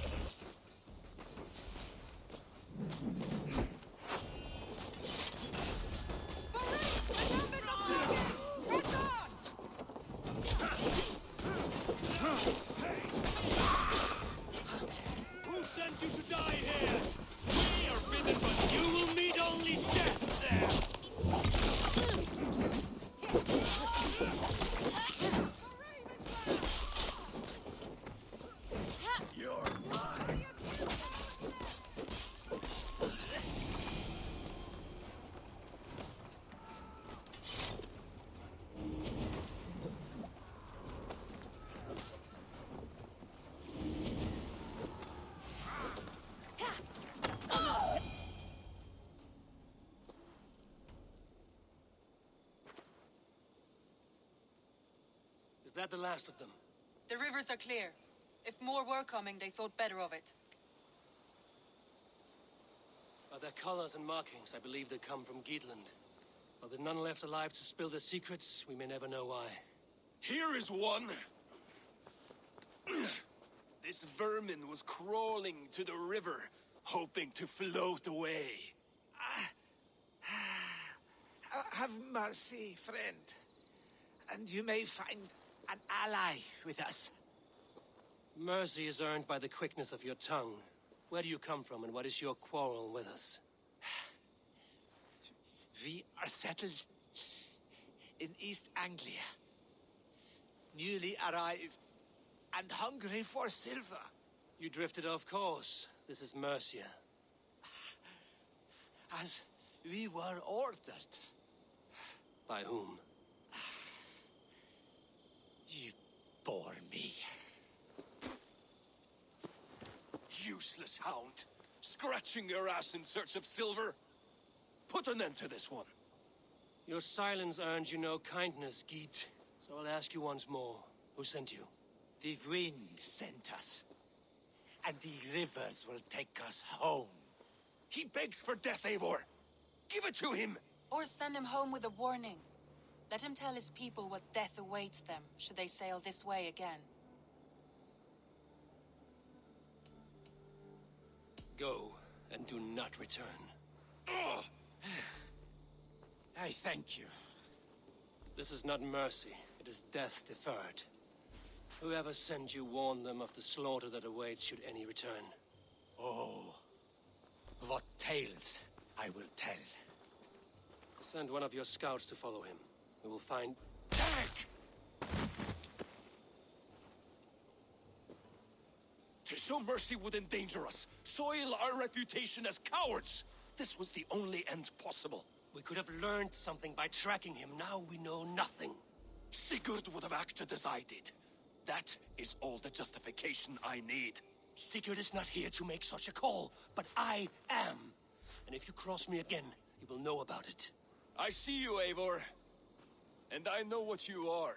Who sent you to die here? We are bidden, but you will meet only death there! You're mine! Is that the last of them? The rivers are clear. If more were coming, they thought better of it. By their colors and markings, I believe they come from Geatland. But with none left alive to spill their secrets, we may never know why. Here is one! This vermin was crawling to the river, hoping to float away. Have mercy, friend. And you may find an ally with us. Mercy is earned by the quickness of your tongue. Where do you come from, and what is your quarrel with us? We are settled in East Anglia. Newly arrived and hungry for silver. You drifted off course. This is Mercia. As we were ordered. By whom? You bore me. Useless hound! Scratching your ass in search of silver! Put an end to this one! Your silence earned you no kindness, Geet. So I'll ask you once more. Who sent you? The wind sent us. And the rivers will take us home. He begs for death, Eivor! Give it to him! Or send him home with a warning. Let him tell his people what death awaits them, should they sail this way again. Go, and do not return. Ugh. I thank you. This is not mercy, it is death deferred. Whoever sent you warned them of the slaughter that awaits should any return. Oh, what tales I will tell. Send one of your scouts to follow him. We will find... Dag! 'Tis so mercy would endanger us, soil our reputation as cowards. This was the only end possible. We could have learned something by tracking him. Now we know nothing. Sigurd would have acted as I did. That is all the justification I need. Sigurd is not here to make such a call, but I am. And if you cross me again, you will know about it. I see you, Eivor. And I know what you are.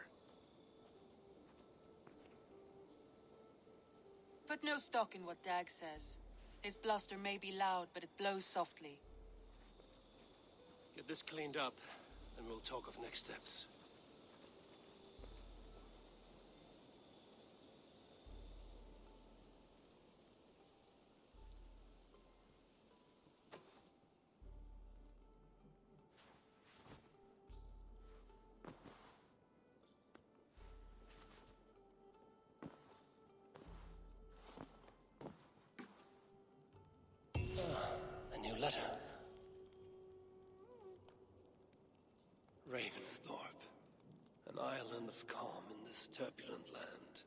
Put no stock in what Dag says. His bluster may be loud, but it blows softly. Get this cleaned up, and we'll talk of next steps. A new letter. Ravensthorpe. An island of calm in this turbulent land.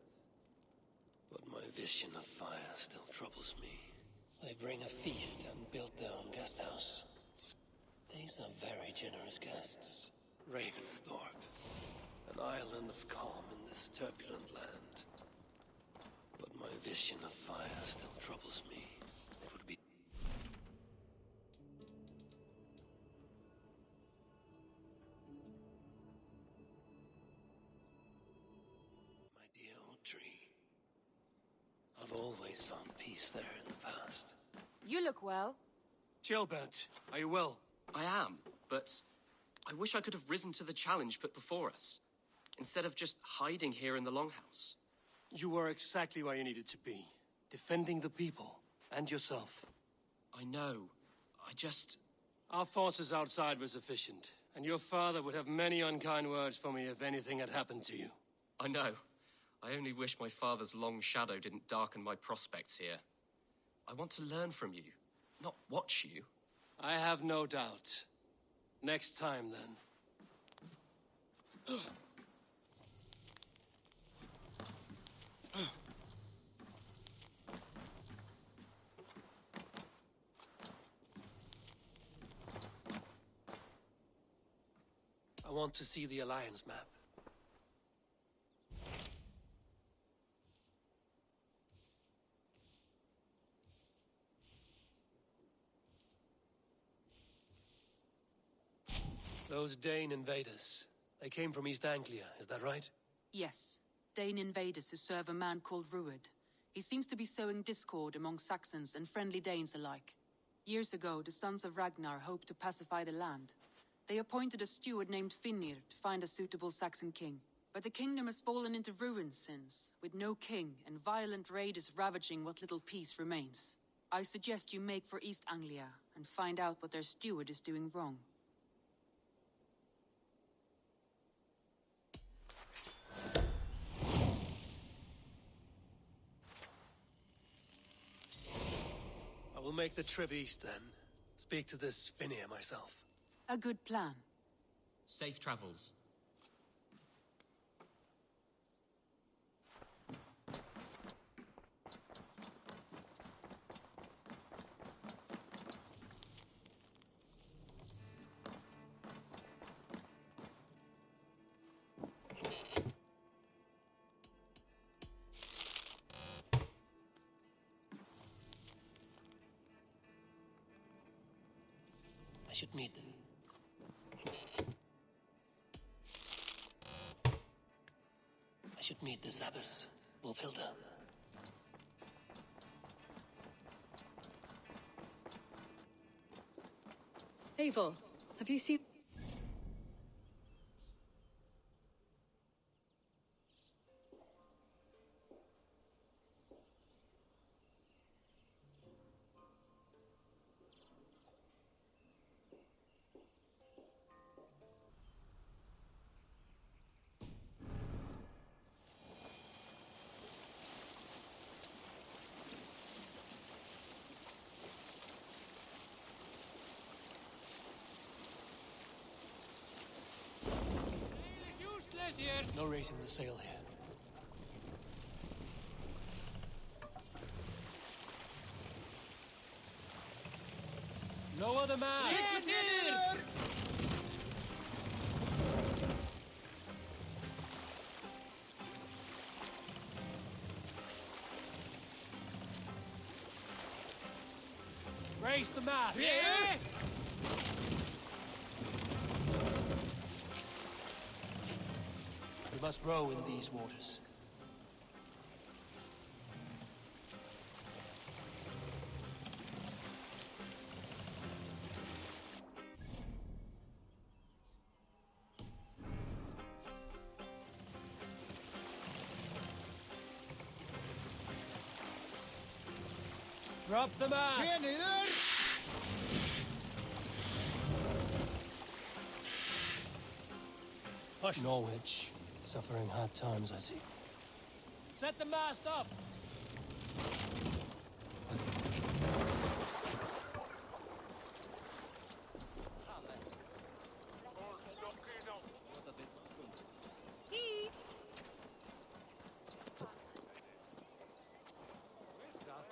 But my vision of fire still troubles me. They bring a feast and build their own guest house. These are very generous guests. Ravensthorpe. An island of calm in this turbulent land. But my vision of fire still troubles me. It would be... My dear old tree. I've always found peace there in the past. You look well. Gelbert, are you well? I am, but I wish I could have risen to the challenge put before us, instead of just hiding here in the Longhouse. You were exactly where you needed to be. Defending the people, and yourself. I know. I just... Our forces outside were sufficient, and your father would have many unkind words for me if anything had happened to you. I know. I only wish my father's long shadow didn't darken my prospects here. I want to learn from you, not watch you. I have no doubt. Next time, then. I want to see the Alliance map. Those Dane invaders, they came from East Anglia, is that right? Yes. Dane invaders who serve a man called Rued. He seems to be sowing discord among Saxons and friendly Danes alike. Years ago, the sons of Ragnar hoped to pacify the land. They appointed a steward named Finnir to find a suitable Saxon king. But the kingdom has fallen into ruins since, with no king and violent raiders ravaging what little peace remains. I suggest you make for East Anglia and find out what their steward is doing wrong. I will make the trip east then. Speak to this Finnir myself. A good plan. Safe travels. I should meet them. I should meet this abbess, Wolfhilda. Eivor, have you seen... No raising the sail here. No other man! Raise the mast! Yeah! We must row in these waters. Drop the mast! Hush. Norwich, suffering hard times, I see. Set the mast up!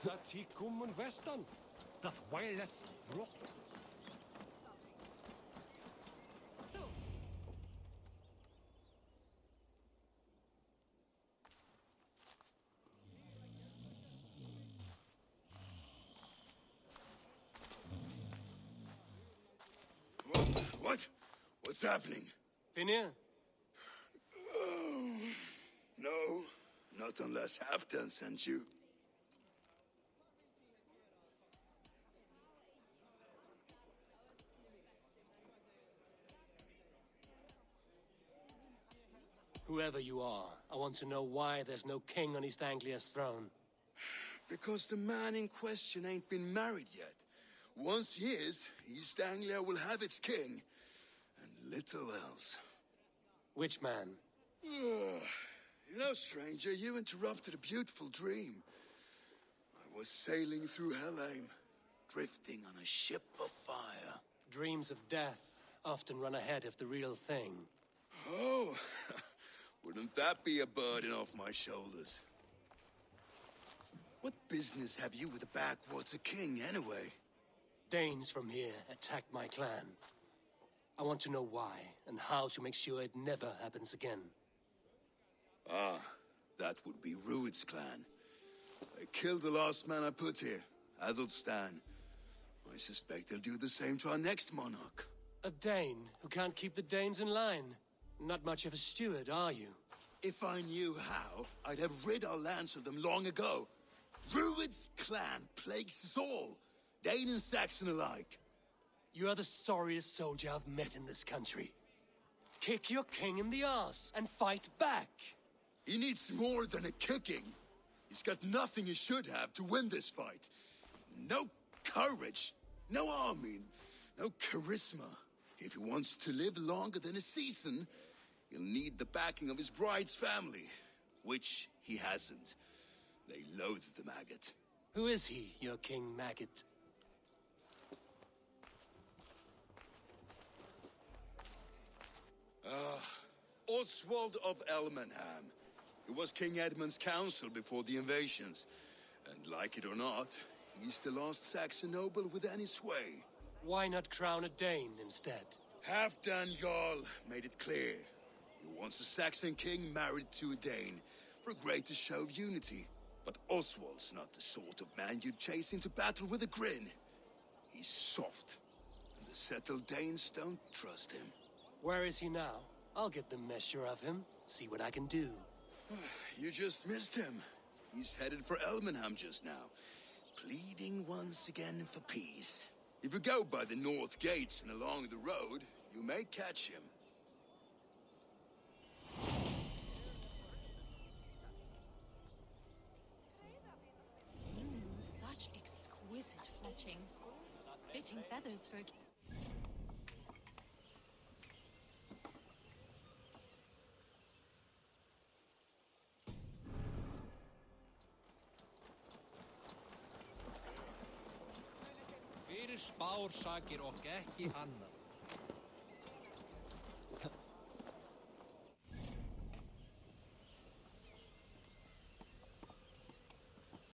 Dat hier komen western. Dat wireless rot. What? What's happening? Finir? Oh, no, not unless Halfdan sent you. Whoever you are, I want to know why there's no king on East Anglia's throne. Because the man in question ain't been married yet. Once he is, East Anglia will have its king, and little else. Which man? You know, stranger, you interrupted a beautiful dream. I was sailing through Helheim, drifting on a ship of fire. Dreams of death often run ahead of the real thing. Oh, wouldn't that be a burden off my shoulders? What business have you with the backwater king, anyway? Danes from here attacked my clan. I want to know why, and how to make sure it never happens again. Ah, that would be Rued's clan. They killed the last man I put here, Adelstan. I suspect they'll do the same to our next monarch. A Dane who can't keep the Danes in line. Not much of a steward, are you? If I knew how, I'd have rid our lands of them long ago. Rued's clan plagues us all, Dane and Saxon alike. You are the sorriest soldier I've met in this country. Kick your king in the arse and fight back. He needs more than a kicking. He's got nothing he should have to win this fight. No courage, no army, no charisma. If he wants to live longer than a season, he'll need the backing of his bride's family, which he hasn't. They loathe the maggot. Who is he, your king maggot? Oswald of Elmenham. He was King Edmund's counsel before the invasions. And like it or not, he's the last Saxon noble with any sway. Why not crown a Dane instead? Halfdan Jarl made it clear. He wants a Saxon king married to a Dane, for a greater show of unity. But Oswald's not the sort of man you'd chase into battle with a grin. He's soft, and the settled Danes don't trust him. Where is he now? I'll get the measure of him, see what I can do. You just missed him. He's headed for Elmenham just now, pleading once again for peace. If you go by the north gates and along the road, you may catch him. Such exquisite fletchings. Fitting feathers for a... Fyrir spár sakir og ekki annað.